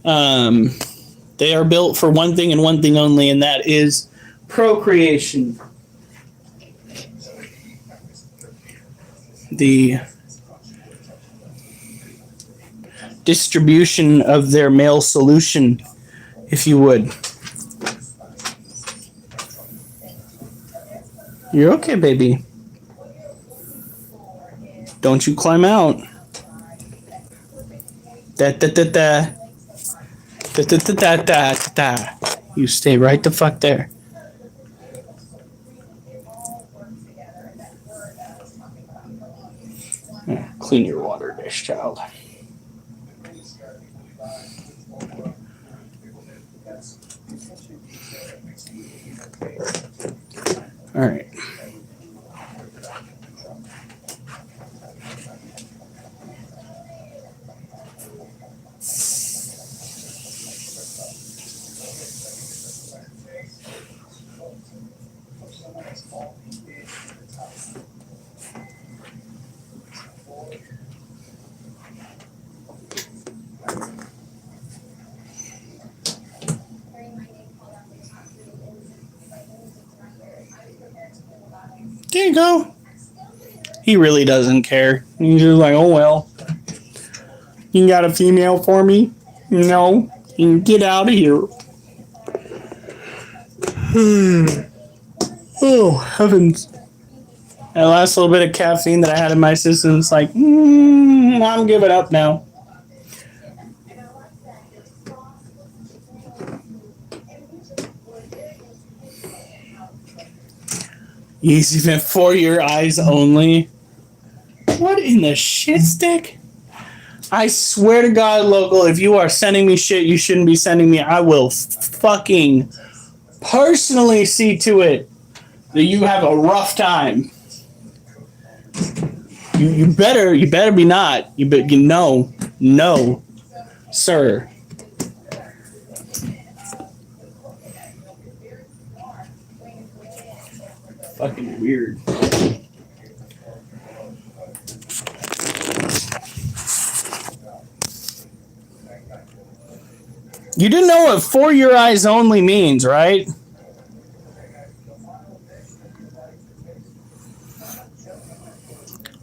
They are built for one thing and one thing only, and that is procreation. The distribution of their male solution, if you would. You're okay, baby. Don't you climb out. Da-da-da-da. Da-da-da-da-da-da. You stay right the fuck there. Clean your water dish, child. All right. There you go. He really doesn't care. He's just like, oh well. You got a female for me? No. You can get out of here. Oh, heavens. That last little bit of caffeine that I had in my system is like, I'm giving up now. Easy event for your eyes only. What in the shit stick? I swear to God, local, if you are sending me shit you shouldn't be sending me, I will fucking personally see to it that you have a rough time. You better be not. No, sir. Fucking weird. You do know what for your eyes only means, right?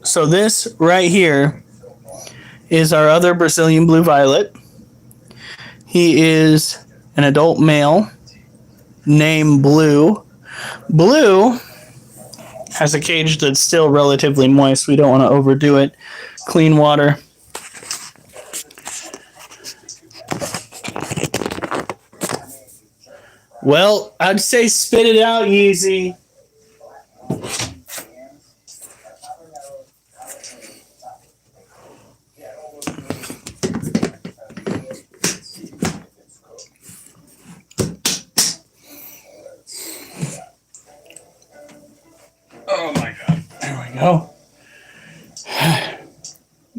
So this right here is our other Brazilian blue violet. He is an adult male named Blue. Blue has a cage that's still relatively moist. We don't want to overdo it. Clean water. Well, I'd say spit it out, Yeezy. Oh my God. There we go.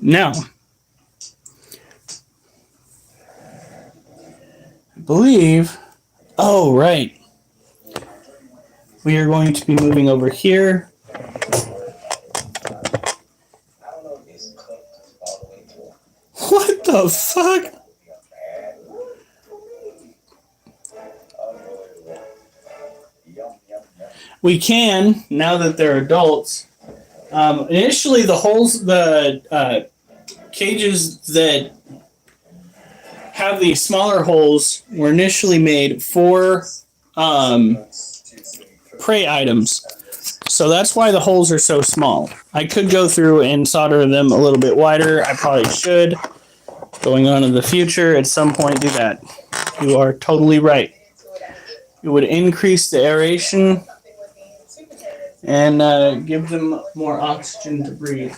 Now, I believe, oh, right. We are going to be moving over here. What the fuck? We can, now that they're adults. Initially, the cages that have the smaller holes were initially made for prey items. So that's why the holes are so small. I could go through and solder them a little bit wider. I probably should. Going on in the future, at some point, do that. You are totally right. It would increase the aeration and give them more oxygen to breathe.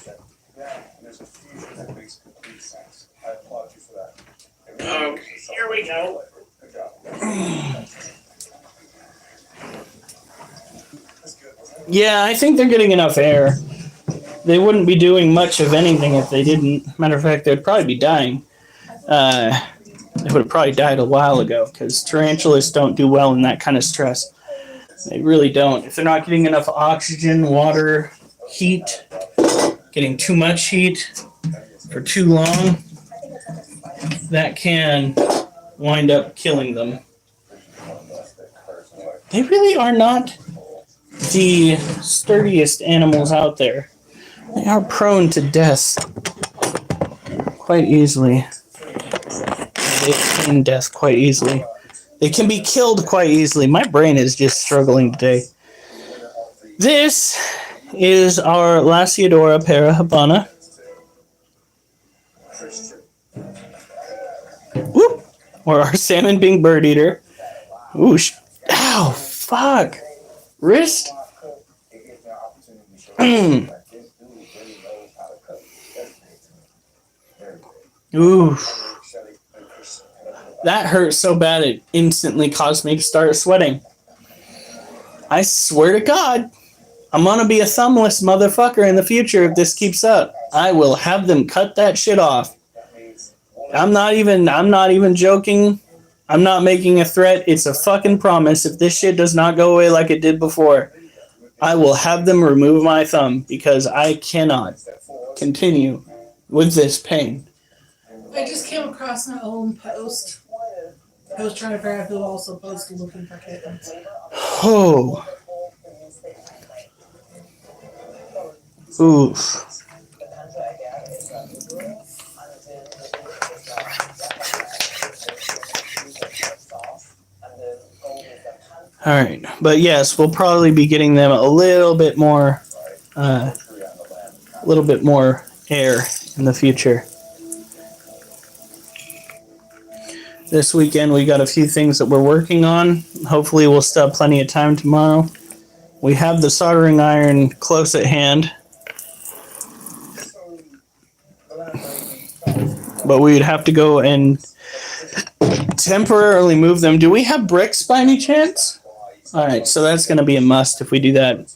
Okay, here we go. Yeah, I think they're getting enough air. They wouldn't be doing much of anything if they didn't. Matter of fact, they'd probably be dying. They would have probably died a while ago because tarantulas don't do well in that kind of stress. They really don't. If they're not getting enough oxygen, water, heat, getting too much heat for too long, that can wind up killing them. They really are not the sturdiest animals out there. They are prone to death quite easily. They attain death quite easily. They can be killed quite easily. My brain is just struggling today. This is our Lasiodora parahabana. Whoop! Or our salmon being bird eater. Ooh, ow, fuck. Wrist? Ooh. That hurt so bad it instantly caused me to start sweating. I swear to God, I'm gonna be a thumbless motherfucker in the future if this keeps up. I will have them cut that shit off. I'm not even joking. I'm not making a threat. It's a fucking promise. If this shit does not go away like it did before, I will have them remove my thumb because I cannot continue with this pain. I just came across my own post. I was trying to figure out who also posted looking for kittens. Oh. Oof. All right, but yes, we'll probably be getting them a little bit more air in the future. This weekend we got a few things that we're working on. Hopefully we'll still have plenty of time tomorrow. We have the soldering iron close at hand. But we would have to go and temporarily move them. Do we have bricks by any chance? All right, so that's going to be a must if we do that.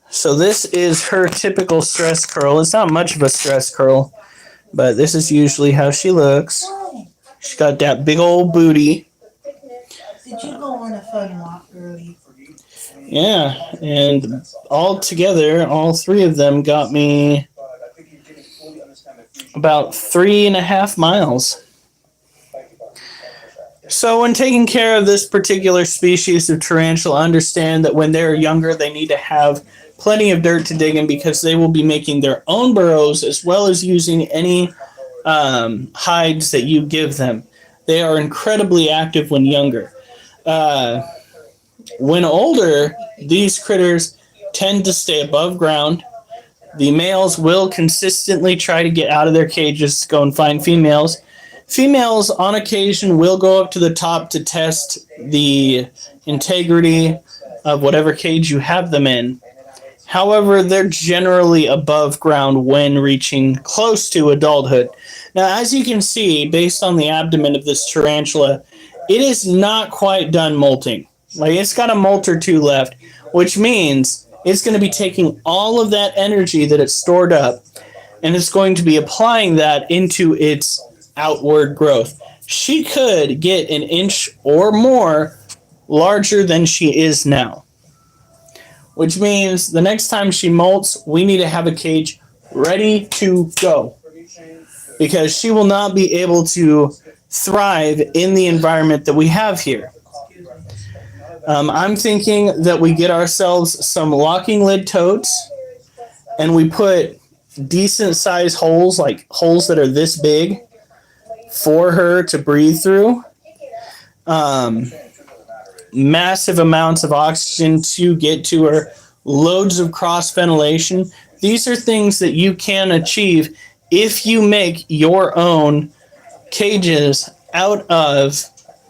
So this is her typical stress curl. It's not much of a stress curl, but this is usually how she looks. She's got that big old booty. Did you go on a fun walk early? Yeah, and all together, all three of them got me about 3.5 miles. So when taking care of this particular species of tarantula, understand that when they're younger, they need to have plenty of dirt to dig in because they will be making their own burrows as well as using any hides that you give them. They are incredibly active when younger. When older, these critters tend to stay above ground. The males will consistently try to get out of their cages to go and find females. Females, on occasion, will go up to the top to test the integrity of whatever cage you have them in. However, they're generally above ground when reaching close to adulthood. Now, as you can see, based on the abdomen of this tarantula, it is not quite done molting. Like, it's got a molt or two left, which means it's going to be taking all of that energy that it's stored up, and it's going to be applying that into its outward growth. She could get an inch or more larger than she is now, which means the next time she molts, we need to have a cage ready to go, because she will not be able to thrive in the environment that we have here. I'm thinking that we get ourselves some locking lid totes, and we put decent size holes, like holes that are this big, for her to breathe through. Massive amounts of oxygen to get to her, loads of cross ventilation. These are things that you can achieve if you make your own cages out of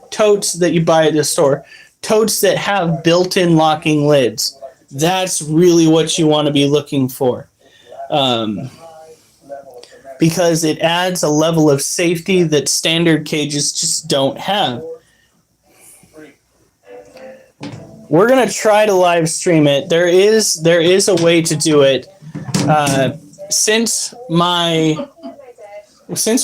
totes that you buy at the store. Totes that have built-in locking lids. That's really what you want to be looking for. Because it adds a level of safety that standard cages just don't have. We're going to try to live stream it. There is a way to do it. Since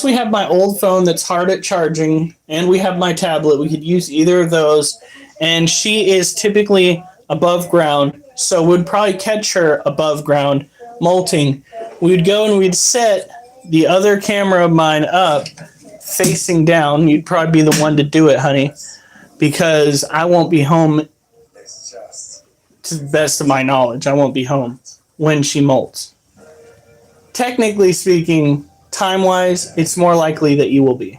we have my old phone that's hard at charging, and we have my tablet, we could use either of those. And she is typically above ground, so we'd probably catch her above ground molting. We'd go and we'd set the other camera of mine up facing down. You'd probably be the one to do it, honey, because I won't be home. To the best of my knowledge, I won't be home when she molts. Technically speaking, time-wise, it's more likely that you will be.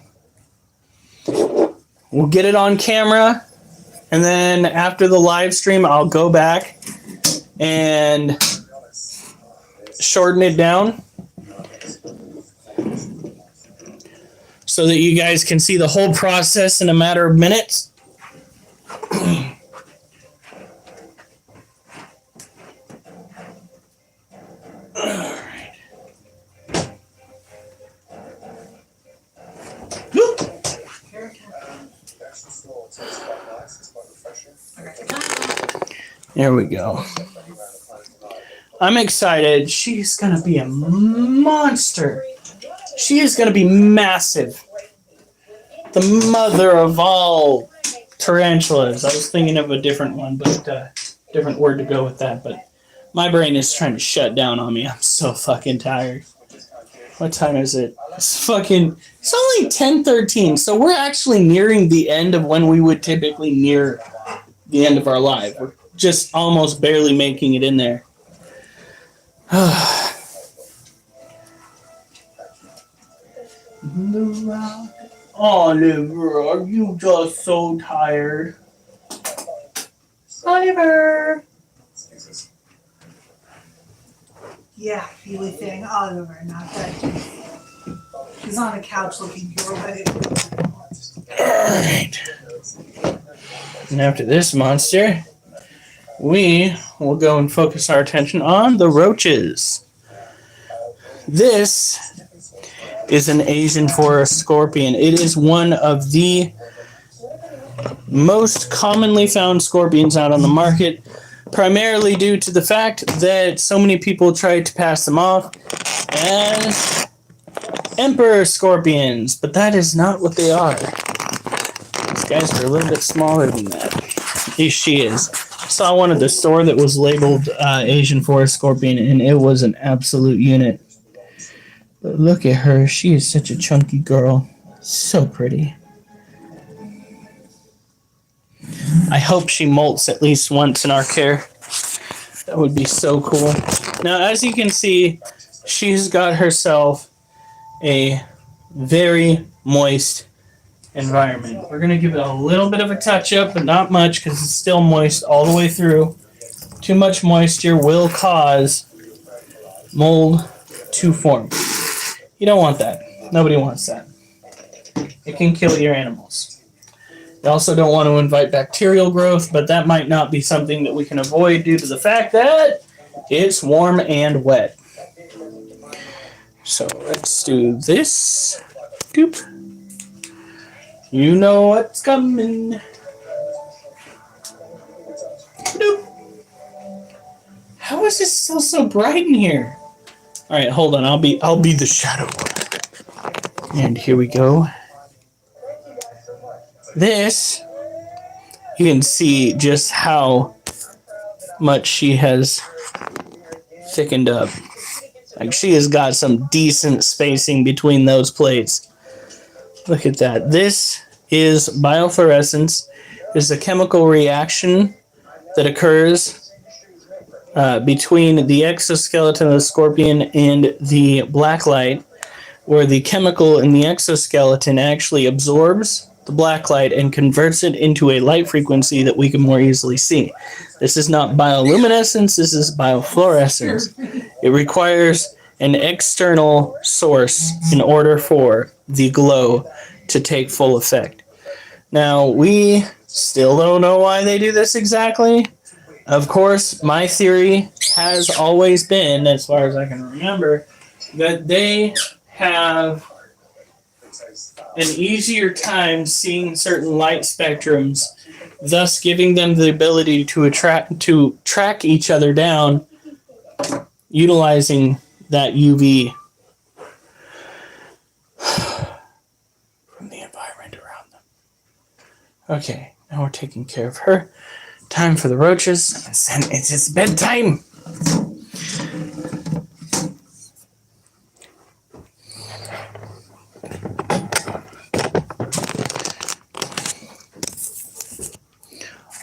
We'll get it on camera. And then after the live stream, I'll go back and shorten it down so that you guys can see the whole process in a matter of minutes. There we go. I'm excited. She's going to be a monster. She is going to be massive. The mother of all tarantulas. I was thinking of a different one, but different word to go with that. But my brain is trying to shut down on me. I'm so fucking tired. What time is it? It's only 10:13. So we're actually nearing the end of when we would typically near the end of our life. We're just almost barely making it in there. Oliver, are you just so tired? Oliver! Yeah, Feely thing. Oliver, not that. He's on a couch looking your way. Alright. And after this monster, we will go and focus our attention on the roaches. This is an Asian forest scorpion. It is one of the most commonly found scorpions out on the market, primarily due to the fact that so many people tried to pass them off as emperor scorpions, but that is not what they are. These guys are a little bit smaller than that. At least she is. I saw one at the store that was labeled Asian forest scorpion, and it was an absolute unit. But look at her. She is such a chunky girl. So pretty. I hope she molts at least once in our care. That would be so cool. Now, as you can see, she's got herself a very moist environment. We're going to give it a little bit of a touch up, but not much because it's still moist all the way through. Too much moisture will cause mold to form. You don't want that. Nobody wants that. It can kill your animals. You also don't want to invite bacterial growth, but that might not be something that we can avoid due to the fact that it's warm and wet. So let's do this. Doop. You know what's coming. Doop. How is this still so bright in here? All right, hold on. I'll be the shadow. And here we go. This, you can see just how much she has thickened up. Like, she has got some decent spacing between those plates. Look at that. This is biofluorescence. It's a chemical reaction that occurs between the exoskeleton of the scorpion and the black light, where the chemical in the exoskeleton actually absorbs the black light and converts it into a light frequency that we can more easily see. This is not bioluminescence, this is biofluorescence. It requires an external source in order for the glow to take full effect. Now, we still don't know why they do this exactly. Of course, my theory has always been, as far as I can remember, that they have an easier time seeing certain light spectrums, thus giving them the ability to track each other down, utilizing that UV from the environment around them. Okay, now we're taking care of her. Time for the roaches. It's bedtime.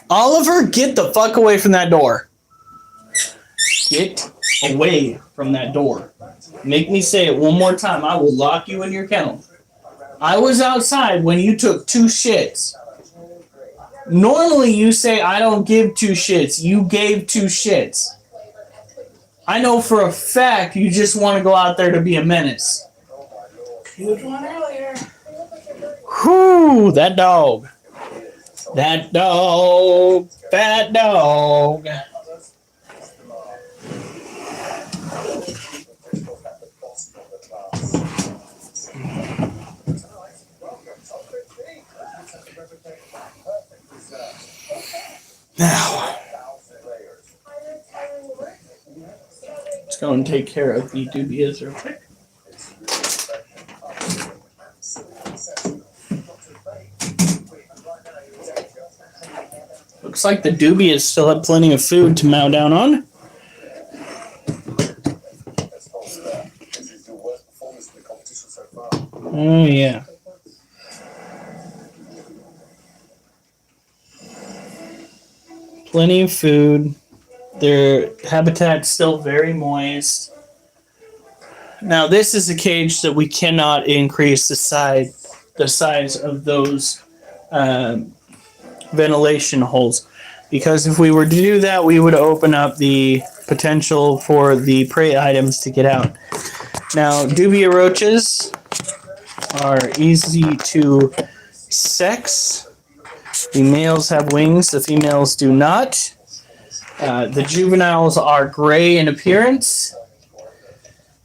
Oliver, get the fuck away from that door. Get away from that door. Make me say it one more time. I will lock you in your kennel. I was outside when you took 2 shits. Normally you say I don't give 2 shits. You gave 2 shits. I know for a fact you just want to go out there to be a menace. Huge one earlier. Whew, that dog. That dog. Fat dog. Now, let's go and take care of the dubious real quick. Looks like the dubious still have plenty of food to mow down on. Oh, yeah. Plenty of food. Their habitat's still very moist. Now, this is a cage that we cannot increase the size of those ventilation holes, because if we were to do that, we would open up the potential for the prey items to get out. Now, dubia roaches are easy to sex. The males have wings, the females do not. The juveniles are gray in appearance.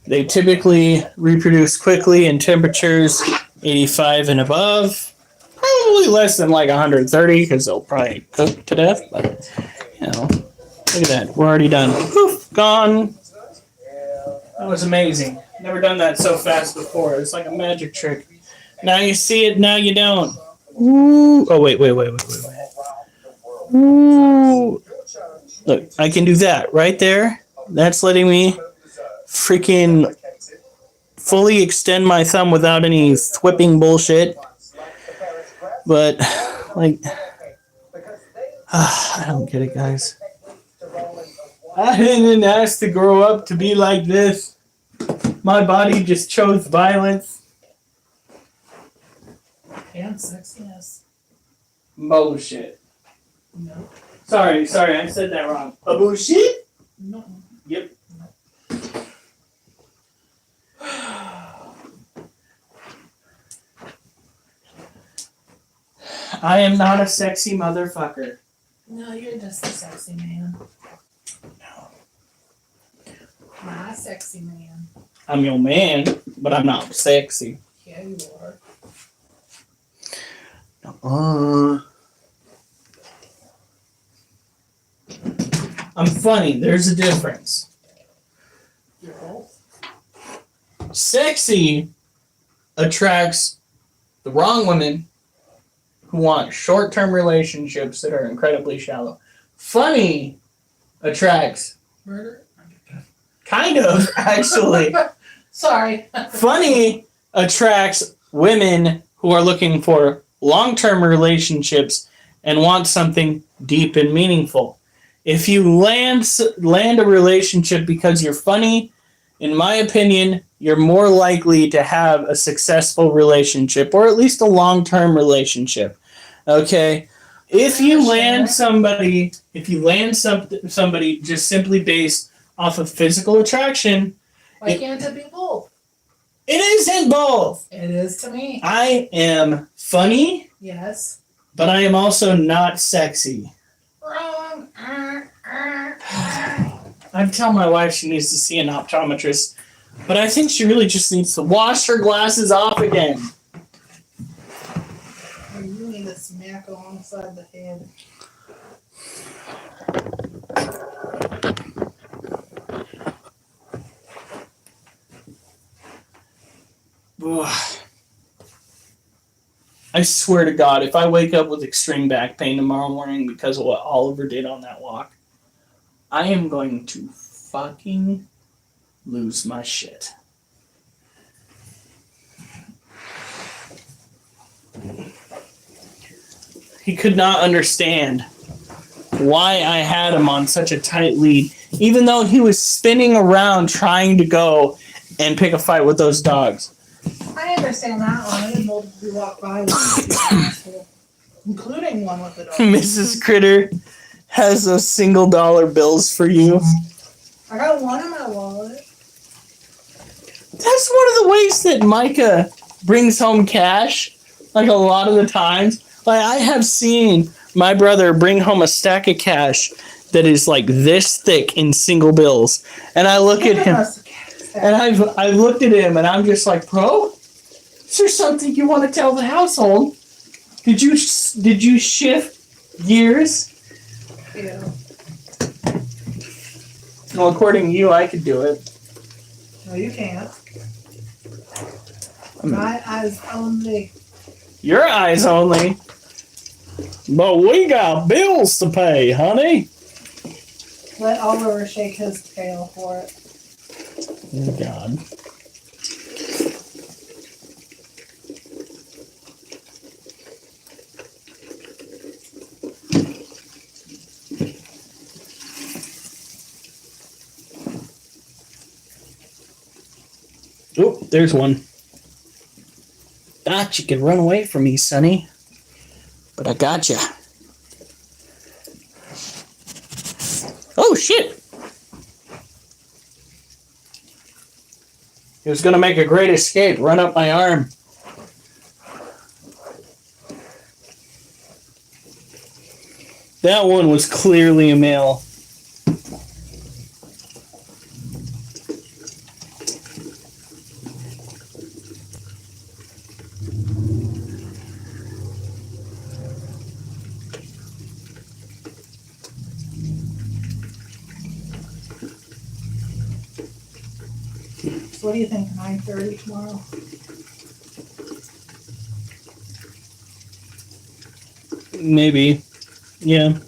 They typically reproduce quickly in temperatures 85 and above. Probably less than like 130 because they'll probably cook to death. But, you know, look at that. We're already done. Poof, gone. That was amazing. Never done that so fast before. It's like a magic trick. Now you see it, now you don't. Ooh. Oh, wait. Ooh. Look, I can do that right there. That's letting me freaking fully extend my thumb without any thwipping bullshit. But, like, I don't get it, guys. I didn't ask to grow up to be like this. My body just chose violence. And sexiness. Bullshit. No. Sorry, I said that wrong. Bullshit? No. Yep. I am not a sexy motherfucker. No, you're just a sexy man. No. My sexy man. I'm your man, but I'm not sexy. Yeah, you are. I'm funny. There's a difference. You're both. Sexy attracts the wrong women who want short-term relationships that are incredibly shallow. Funny attracts, Murder? kind of, actually. Sorry. Funny attracts women who are looking for long-term relationships and want something deep and meaningful. If you land a relationship because you're funny, in my opinion, you're more likely to have a successful relationship, or at least a long-term relationship. Okay? If you land somebody just simply based off of physical attraction, Why can't it be both? it isn't both. It is to me. I am funny, Yes. but I am also not sexy. Wrong. I tell my wife she needs to see an optometrist, but I think she really just needs to wash her glasses off again. You need a smack alongside the head. I swear to God, if I wake up with extreme back pain tomorrow morning because of what Oliver did on that walk, I am going to fucking lose my shit. He could not understand why I had him on such a tight lead, even though he was spinning around trying to go and pick a fight with those dogs. I understand that one. I didn't multiply walk by with asshole, including one with a dog. Mrs. Critter has those $1 bills for you. I got one in my wallet. That's one of the ways that Micah brings home cash. Like a lot of the times. Like I have seen my brother bring home a stack of cash that is like this thick in single bills. And I look at him and I've looked at him and I'm just like, bro, is there something you want to tell the household? Did you shift gears? Yeah. Well, according to you, I could do it. No, you can't. My eyes only. Your eyes only. But we got bills to pay, honey. Let Oliver shake his tail for it. Oh, God. Oh, there's one. Thought you could run away from me, Sonny. But I got you. Oh, shit. He was going to make a great escape, run up my arm. That one was clearly a male. So what do you think, 9:30 tomorrow? Maybe. Yeah.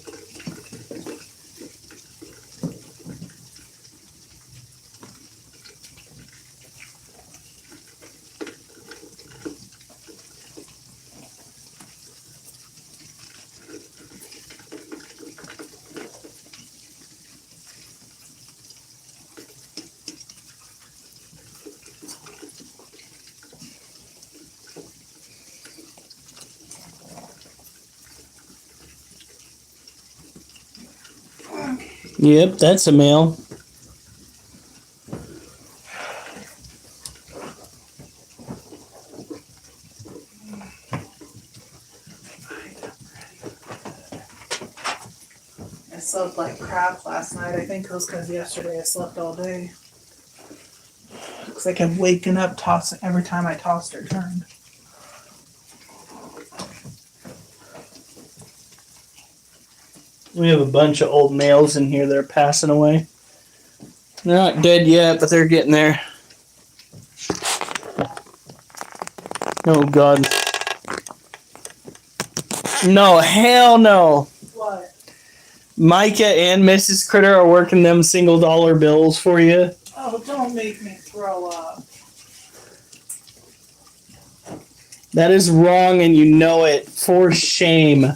Yep, that's a male. I slept like crap last night. I think it was because yesterday I slept all day. Because I kept waking up, tossing every time I tossed or turned. We have a bunch of old males in here that are passing away. They're not dead yet, but they're getting there. Oh, God. No, hell no. What? Micah and Mrs. Critter are working them single dollar bills for you. Oh, don't make me throw up. That is wrong, and you know it. For shame.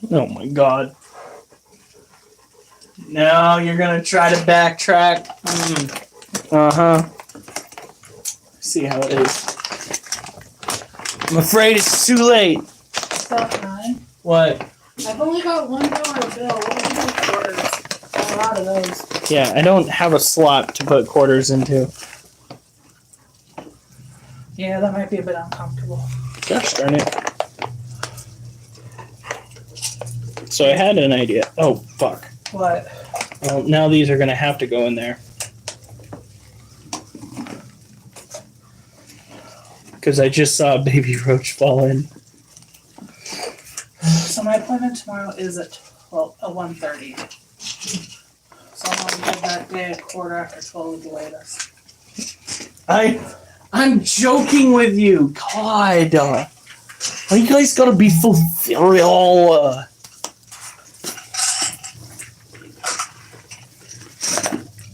Oh my God. Now you're gonna try to backtrack. Uh-huh. See how it is. I'm afraid it's too late. Stop 9. What? I've only got $1 bill. What do you do with quarters? A lot of those. Yeah, I don't have a slot to put quarters into. Yeah, that might be a bit uncomfortable. Gosh darn it. So I had an idea. Oh, fuck. What? Well, now these are gonna have to go in there. Because I just saw a baby roach fall in. So my appointment tomorrow is at 1:30. So I'm gonna give that day a quarter after 12 at the latest. I'm joking with you. God. Why you guys gotta be so real?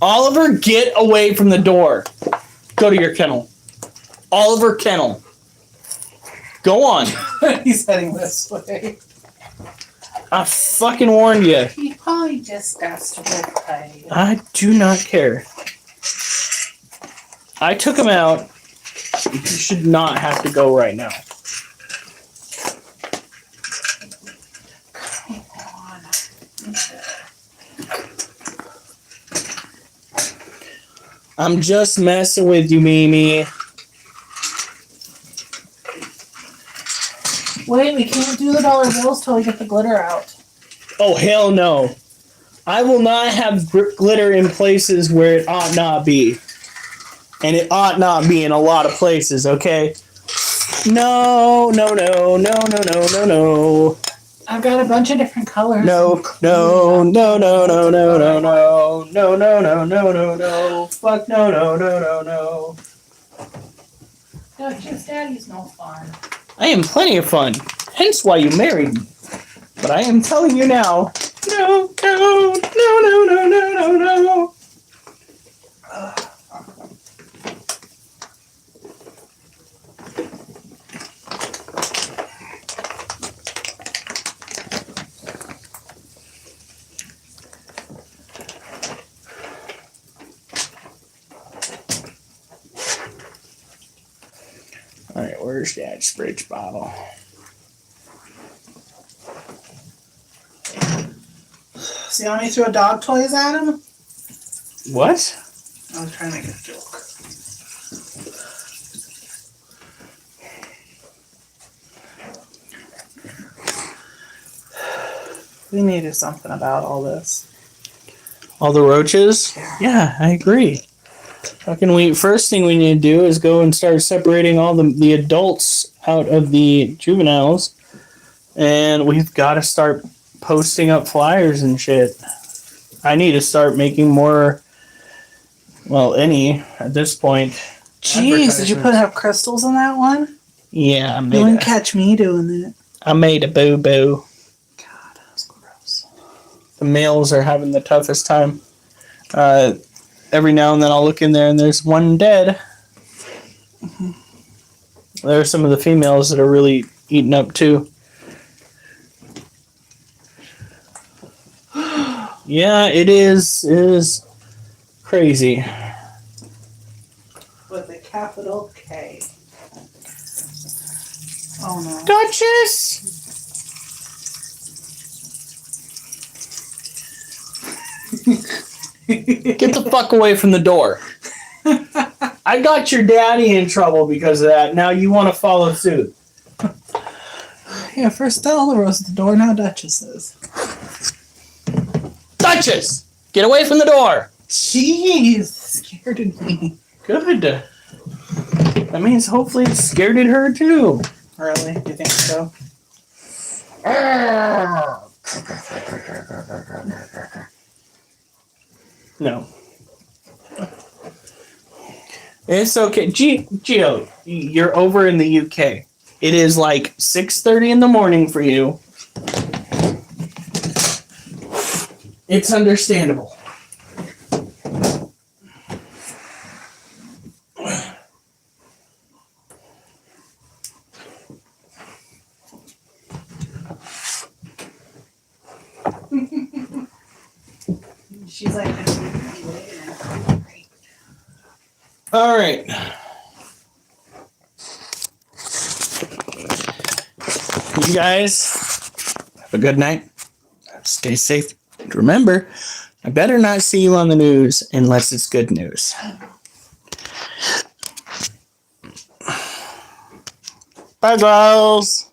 Oliver, get away from the door. Go to your kennel. Oliver, kennel. Go on. He's heading this way. I fucking warned you. He probably just asked to play. I do not care. I took him out. You should not have to go right now. Come on. I'm just messing with you, Mimi. Wait, we can't do the dollar bills till we get the glitter out. Oh, hell no. I will not have glitter in places where it ought not be. And it ought not be in a lot of places, okay? No. I've got a bunch of different colors. No. Fuck no. No, just daddy's no fun. I am plenty of fun. Hence why you married me. But I am telling you now. No. Alright, where's Dad's fridge bottle? See how many threw dog toys at him? What? I was trying to make a joke. We need to do something about all this. All the roaches? Yeah, I agree. First thing we need to do is go and start separating all the adults out of the juveniles. And we've got to start posting up flyers and shit. I need to start making more, any at this point. Jeez, did you have crystals in that one? Yeah, You wouldn't catch me doing that. I made a boo-boo. God, that's gross. The males are having the toughest time. Every now and then I'll look in there and there's one dead. Mm-hmm. There are some of the females that are really eaten up too. Yeah, it is crazy. With a capital K. Oh no. Duchess! Get the fuck away from the door. I got your daddy in trouble because of that. Now you want to follow suit. Yeah, first Stella was at the door, now Duchess is. Duchess! Get away from the door! Jeez, scared me. Good. That means hopefully it scared her too. Really? Do you think so? No. It's okay. Gio, you're over in the UK. It is like 6:30 in the morning for you. It's understandable. She's like, All right. You guys have a good night. Stay safe. And remember, I better not see you on the news unless it's good news. Bye, girls.